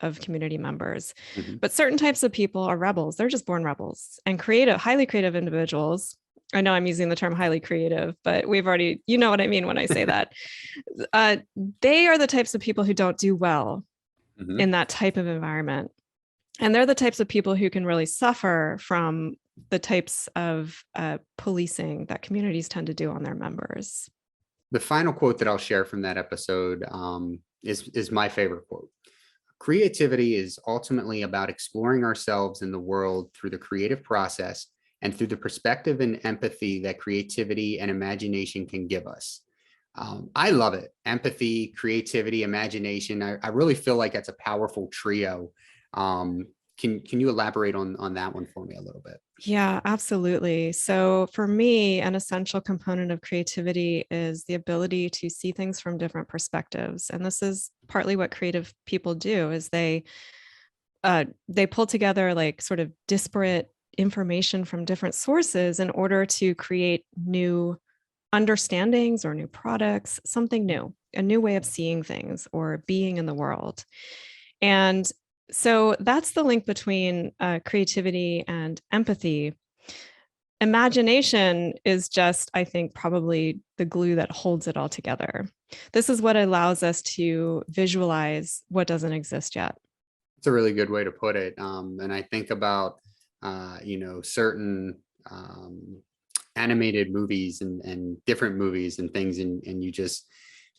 of community members. But certain types of people are rebels. They're just born rebels, and highly creative individuals. I know I'm using the term highly creative, but we've already, you know what I mean when I say that. They are the types of people who don't do well in that type of environment. And they're the types of people who can really suffer from the types of policing that communities tend to do on their members.
The final quote that I'll share from that episode is my favorite quote. Creativity is ultimately about exploring ourselves in the world through the creative process and through the perspective and empathy that creativity and imagination can give us. I love it. Empathy, creativity, imagination. I really feel like that's a powerful trio. Can you elaborate on that one for me a little bit?
Yeah, absolutely. So for me, an essential component of creativity is the ability to see things from different perspectives. And this is partly what creative people do, is they pull together like sort of disparate information from different sources in order to create new understandings or new products, something new, a new way of seeing things or being in the world. And so that's the link between creativity and empathy. Imagination is just, I think, probably the glue that holds it all together. This is what allows us to visualize what doesn't exist yet.
It's a really good way to put it. And I think about, certain animated movies and different movies and things. And you just,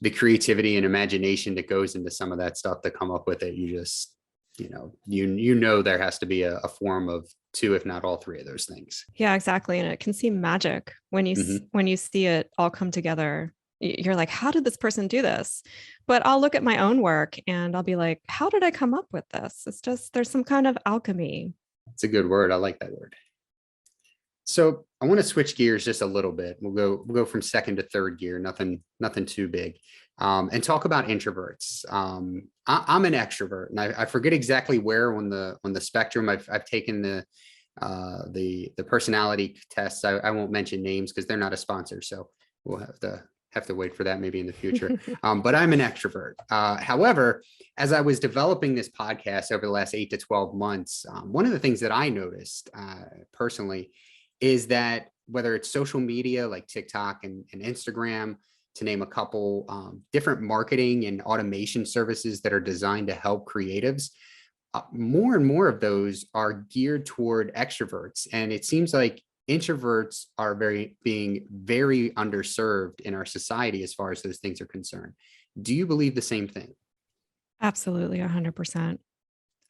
the creativity and imagination that goes into some of that stuff to come up with it, you just, there has to be a form of two, if not all three of those things.
Yeah, exactly. And it can seem magic when you see it all come together. You're like, how did this person do this? But I'll look at my own work and I'll be like, how did I come up with this? It's just, there's some kind of alchemy.
It's a good word. I like that word. So I want to switch gears just a little bit. We'll go from second to third gear, nothing too big, and talk about introverts. I'm an extrovert, and I forget exactly where on the spectrum I've taken the personality tests. I won't mention names because they're not a sponsor, so we'll have to wait for that maybe in the future. But I'm an extrovert. However, as I was developing this podcast over the last 8 to 12 months, one of the things that I noticed personally is that whether it's social media like TikTok and Instagram, to name a couple, different marketing and automation services that are designed to help creatives, more and more of those are geared toward extroverts. And it seems like introverts are being very underserved in our society as far as those things are concerned. Do you believe the same thing?
Absolutely, 100%.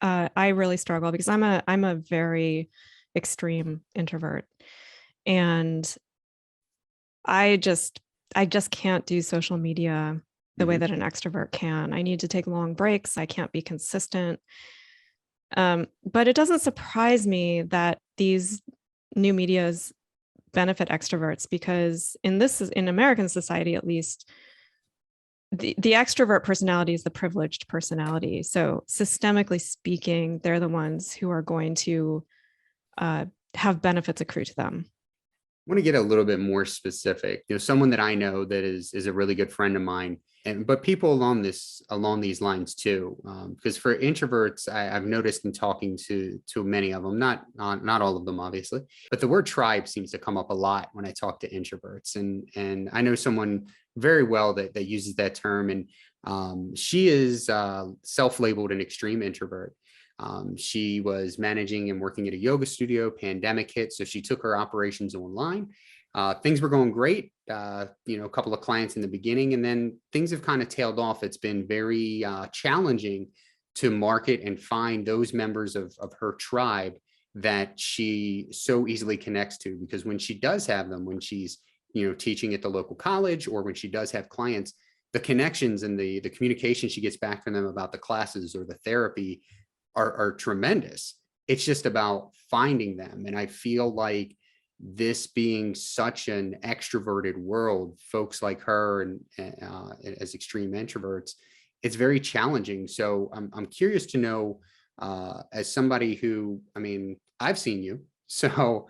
I really struggle because I'm a very extreme introvert, and I just can't do social media the way that an extrovert can. I need to take long breaks. I can't be consistent. But it doesn't surprise me that these new medias benefit extroverts, because in American society, at least, the extrovert personality is the privileged personality. So systemically speaking, they're the ones who are going to have benefits accrue to them.
I want to get a little bit more specific. Someone that I know that is a really good friend of mine, but people along these lines too. Because for introverts, I've noticed in talking to many of them, not all of them, obviously, but the word tribe seems to come up a lot when I talk to introverts. And I know someone very well that uses that term, and she is self-labeled an extreme introvert. She was managing and working at a yoga studio. Pandemic hit, so she took her operations online. Things were going great, a couple of clients in the beginning, and then things have kind of tailed off. It's been very challenging to market and find those members of her tribe that she so easily connects to, because when she does have them, when she's teaching at the local college, or when she does have clients, the connections and the communication she gets back from them about the classes or the therapy are tremendous. It's just about finding them. And I feel like this being such an extroverted world, folks like her and as extreme introverts, it's very challenging. So I'm curious to know, as somebody who, I've seen you. So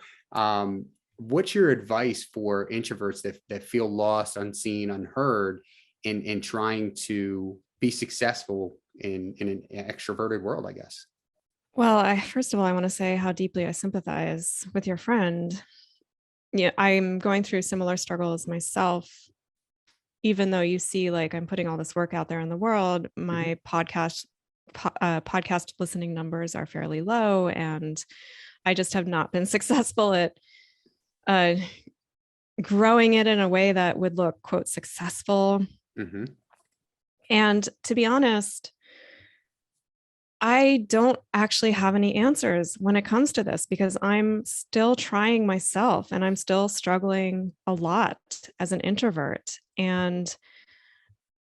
what's your advice for introverts that feel lost, unseen, unheard in trying to be successful in an extroverted world, I guess?
Well, first of all, I want to say how deeply I sympathize with your friend. Yeah, I'm going through similar struggles myself. Even though you see, like, I'm putting all this work out there in the world, my podcast listening numbers are fairly low, and I just have not been successful at growing it in a way that would look, quote, successful. And to be honest, I don't actually have any answers when it comes to this, because I'm still trying myself and I'm still struggling a lot as an introvert. And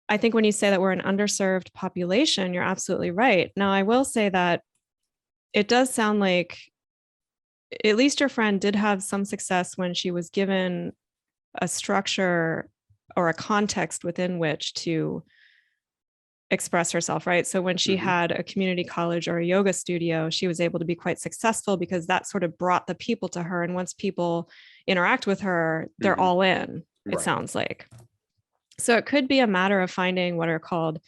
I think when you say that we're an underserved population, you're absolutely right. Now, I will say that it does sound like at least your friend did have some success when she was given a structure or a context within which to express herself, right? So when she had a community college or a yoga studio, she was able to be quite successful because that sort of brought the people to her. And once people interact with her, they're all in, it sounds like. So it could be a matter of finding what are called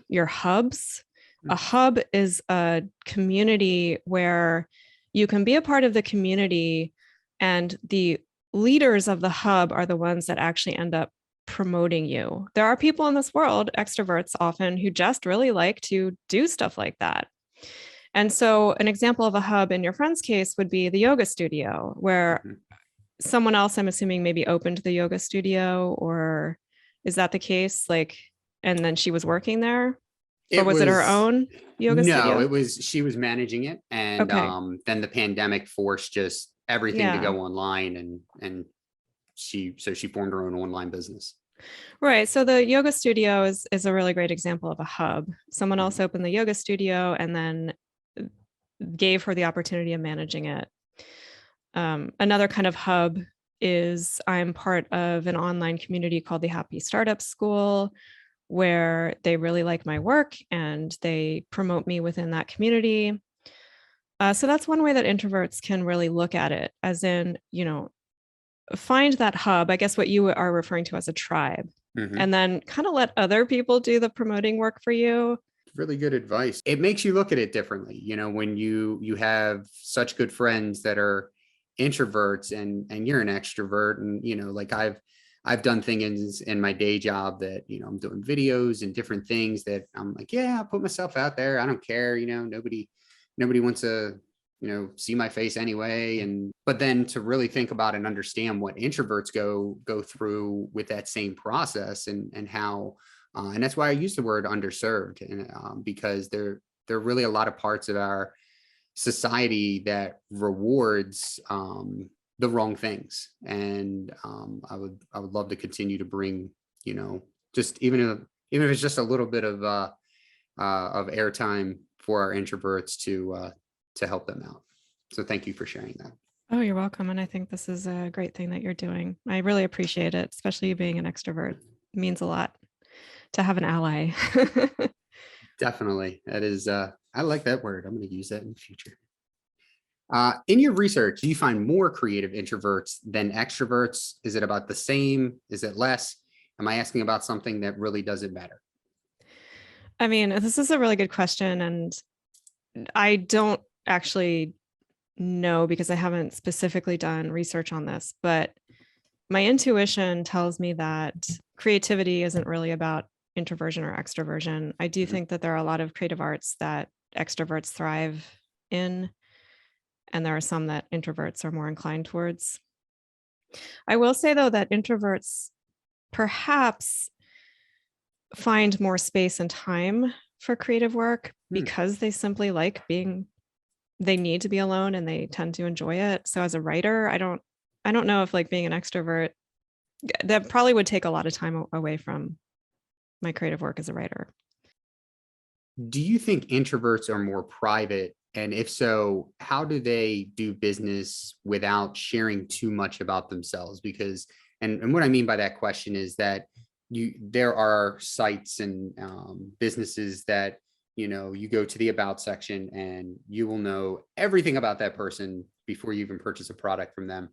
your hubs. A hub is a community where you can be a part of the community, and the leaders of the hub are the ones that actually end up promoting you. There are people in this world, extroverts often, who just really like to do stuff like that. And so an example of a hub in your friend's case would be the yoga studio, where someone else, I'm assuming, maybe opened the yoga studio, or is that the case? Like, and then she was working there? Or was it her own yoga studio?
No, she was managing it. And then the pandemic forced just everything to go online, and she formed her own online business.
Right. So the yoga studio is a really great example of a hub. Someone else opened the yoga studio and then gave her the opportunity of managing it. Another kind of hub is I'm part of an online community called the Happy Startup School, where they really like my work and they promote me within that community. So that's one way that introverts can really look at it, as in, find that hub, I guess what you are referring to as a tribe, and then kind of let other people do the promoting work for you.
Really good advice. It makes you look at it differently, when you have such good friends that are introverts and you're an extrovert, and like I've done things in my day job that I'm doing videos and different things that I'm like, yeah, I'll put myself out there, I don't care, nobody wants to see my face anyway. But then to really think about and understand what introverts go through with that same process, and how and that's why I use the word underserved, and because there are really a lot of parts of our society that rewards the wrong things. And I would love to continue to bring, just even if it's just a little bit of airtime for our introverts to help them out. So thank you for sharing that.
Oh, you're welcome. And I think this is a great thing that you're doing. I really appreciate it, especially you being an extrovert. It means a lot to have an ally.
Definitely. That is, I like that word. I'm going to use that in the future. In your research, do you find more creative introverts than extroverts? Is it about the same? Is it less? Am I asking about something that really doesn't matter?
I mean, this is a really good question. And I don't actually know because I haven't specifically done research on this, but my intuition tells me that creativity isn't really about introversion or extroversion. I do think that there are a lot of creative arts that extroverts thrive in, and there are some that introverts are more inclined towards. I will say, though, that introverts perhaps find more space and time for creative work because they simply like they need to be alone and they tend to enjoy it. So as a writer, I don't know if like being an extrovert, that probably would take a lot of time away from my creative work as a writer.
Do you think introverts are more private? And if so, how do they do business without sharing too much about themselves? Because, and what I mean by that question is that there are sites and businesses that, you go to the about section and you will know everything about that person before you even purchase a product from them.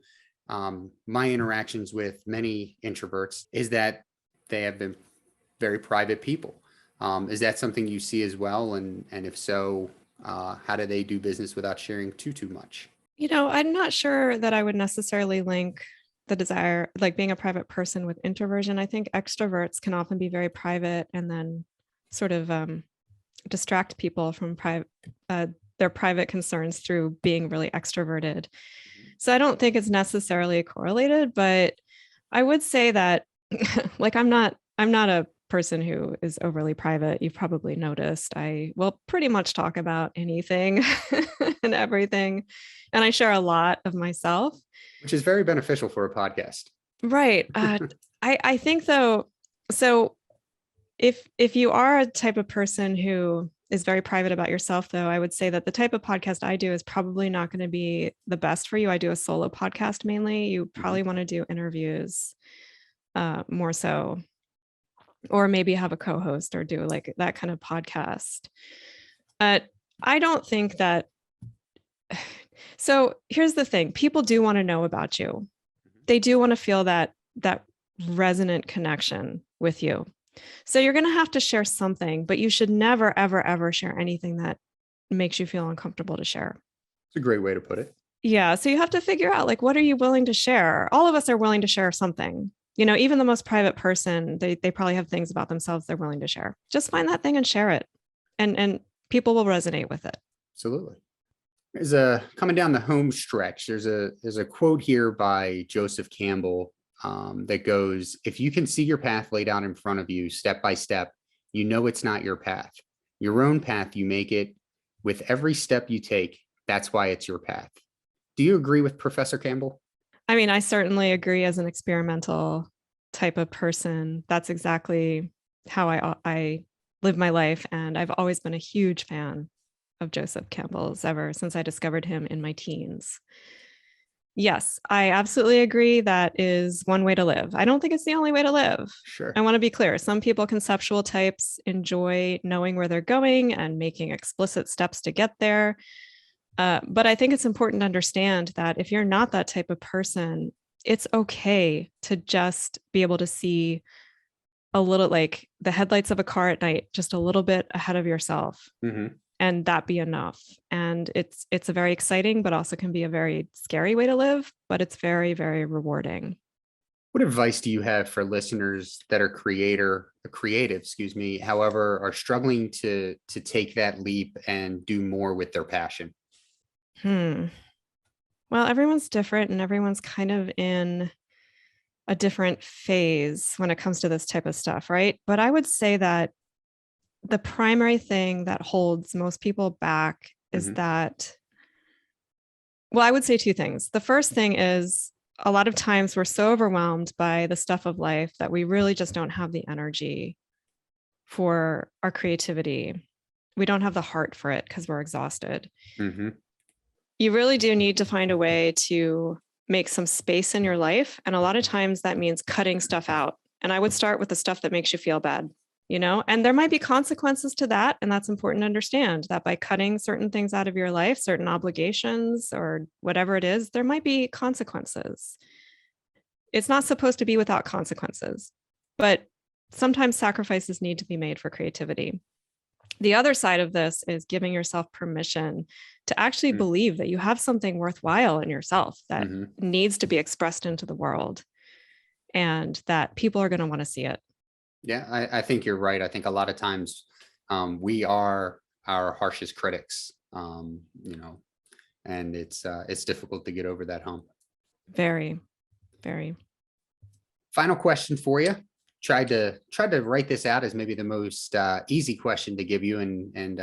My interactions with many introverts is that they have been very private people. Is that something you see as well? And if so, how do they do business without sharing too much?
I'm not sure that I would necessarily link the desire, like being a private person, with introversion. I think extroverts can often be very private and then sort of distract people from their private concerns through being really extroverted. So I don't think it's necessarily correlated, but I would say that like I'm not a person who is overly private. You've probably noticed I will pretty much talk about anything and everything. And I share a lot of myself.
Which is very beneficial for a podcast.
Right. I think though, so if you are a type of person who is very private about yourself, though, I would say that the type of podcast I do is probably not going to be the best for you. I do a solo podcast mainly. You probably want to do interviews more so, or maybe have a co-host or do like that kind of podcast. I don't think that. So here's the thing. People do want to know about you. They do want to feel that resonant connection with you. So you're going to have to share something, but you should never, ever, ever share anything that makes you feel uncomfortable to share.
It's a great way to put it.
Yeah. So you have to figure out, like, what are you willing to share? All of us are willing to share something. Even the most private person, they probably have things about themselves they're willing to share. Just find that thing and share it. And people will resonate with it.
Absolutely. Coming down the home stretch, there's a quote here by Joseph Campbell that goes, if you can see your path laid out in front of you step by step, it's not your path. Your own path, you make it. With every step you take, that's why it's your path. Do you agree with Professor Campbell?
I mean, I certainly agree. As an experimental type of person, that's exactly how I live my life. And I've always been a huge fan of Joseph Campbell's ever since I discovered him in my teens. Yes, I absolutely agree. That is one way to live. I don't think it's the only way to live.
Sure.
I want to be clear. Some people, conceptual types, enjoy knowing where they're going and making explicit steps to get there. But I think it's important to understand that if you're not that type of person, it's okay to just be able to see a little, like the headlights of a car at night, just a little bit ahead of yourself, and that be enough. And it's a very exciting, but also can be a very scary way to live, but it's very, very rewarding.
What advice do you have for listeners that are creative, however, are struggling to take that leap and do more with their passion?
Well, everyone's different and everyone's kind of in a different phase when it comes to this type of stuff, right? But I would say that the primary thing that holds most people back is that, well, I would say two things. The first thing is a lot of times we're so overwhelmed by the stuff of life that we really just don't have the energy for our creativity. We don't have the heart for it because we're exhausted. You really do need to find a way to make some space in your life. And a lot of times that means cutting stuff out. And I would start with the stuff that makes you feel bad, and there might be consequences to that. And that's important to understand that by cutting certain things out of your life, certain obligations or whatever it is, there might be consequences. It's not supposed to be without consequences, but sometimes sacrifices need to be made for creativity. The other side of this is giving yourself permission to actually believe that you have something worthwhile in yourself that needs to be expressed into the world and that people are going to want to see it.
Yeah, I think you're right. I think a lot of times we are our harshest critics, and it's difficult to get over that hump.
Very, very.
Final question for you. Tried to write this out as maybe the most easy question to give you, and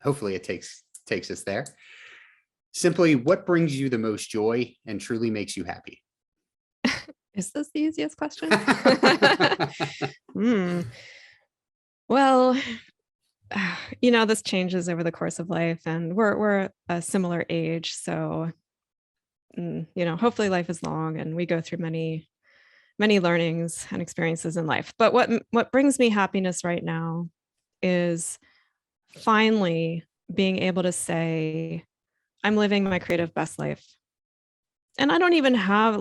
hopefully it takes us there. Simply, what brings you the most joy and truly makes you happy?
Is this the easiest question? Well, this changes over the course of life, and we're a similar age, so hopefully life is long and we go through many learnings and experiences in life. But what brings me happiness right now is finally being able to say, I'm living my creative best life. And I don't have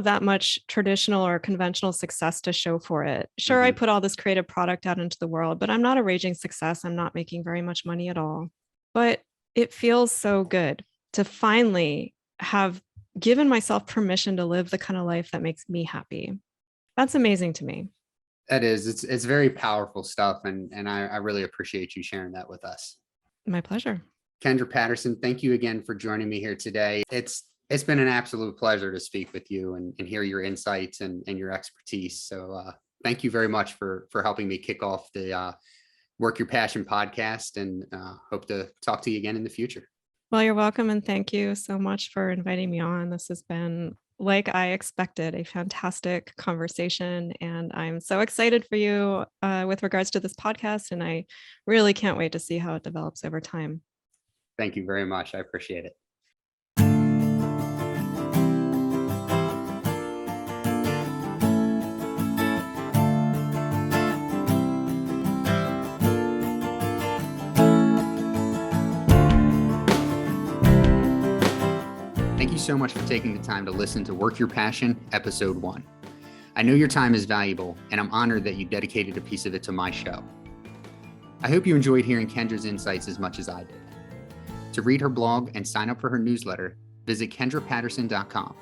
that much traditional or conventional success to show for it. Sure, I put all this creative product out into the world, but I'm not a raging success. I'm not making very much money at all. But it feels so good to finally have given myself permission to live the kind of life that makes me happy. That's amazing to me.
That is, it's very powerful stuff. And I really appreciate you sharing that with us.
My pleasure.
Kendra Patterson, thank you again for joining me here today. It's been an absolute pleasure to speak with you and hear your insights and your expertise. So thank you very much for helping me kick off the Work Your Passion podcast, and hope to talk to you again in the future.
Well, you're welcome. And thank you so much for inviting me on. This has been, like I expected, a fantastic conversation. And I'm so excited for you with regards to this podcast. And I really can't wait to see how it develops over time.
Thank you very much. I appreciate it. Thank you so much for taking the time to listen to Work Your Passion, Episode 1. I know your time is valuable, and I'm honored that you dedicated a piece of it to my show. I hope you enjoyed hearing Kendra's insights as much as I did. To read her blog and sign up for her newsletter, visit KendraPatterson.com.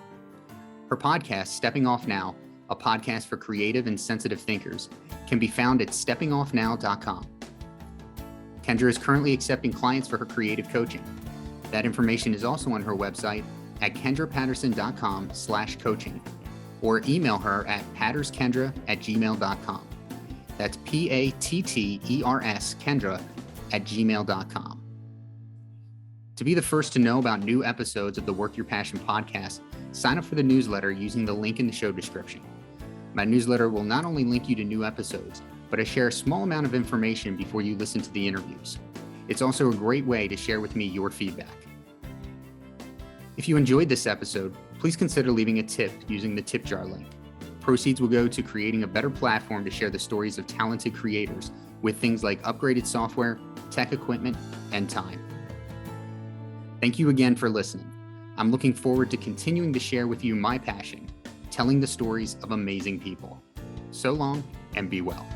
Her podcast, Stepping Off Now, a podcast for creative and sensitive thinkers, can be found at steppingoffnow.com. Kendra is currently accepting clients for her creative coaching. That information is also on her website at kendrapatterson.com/coaching, or email her at patterskendra@gmail.com. That's PATTERS Kendra@gmail.com. To be the first to know about new episodes of the Work Your Passion podcast, sign up for the newsletter using the link in the show description. My newsletter will not only link you to new episodes, but I share a small amount of information before you listen to the interviews. It's also a great way to share with me your feedback. If you enjoyed this episode, please consider leaving a tip using the tip jar link. Proceeds will go to creating a better platform to share the stories of talented creators with things like upgraded software, tech equipment, and time. Thank you again for listening. I'm looking forward to continuing to share with you my passion, telling the stories of amazing people. So long and be well.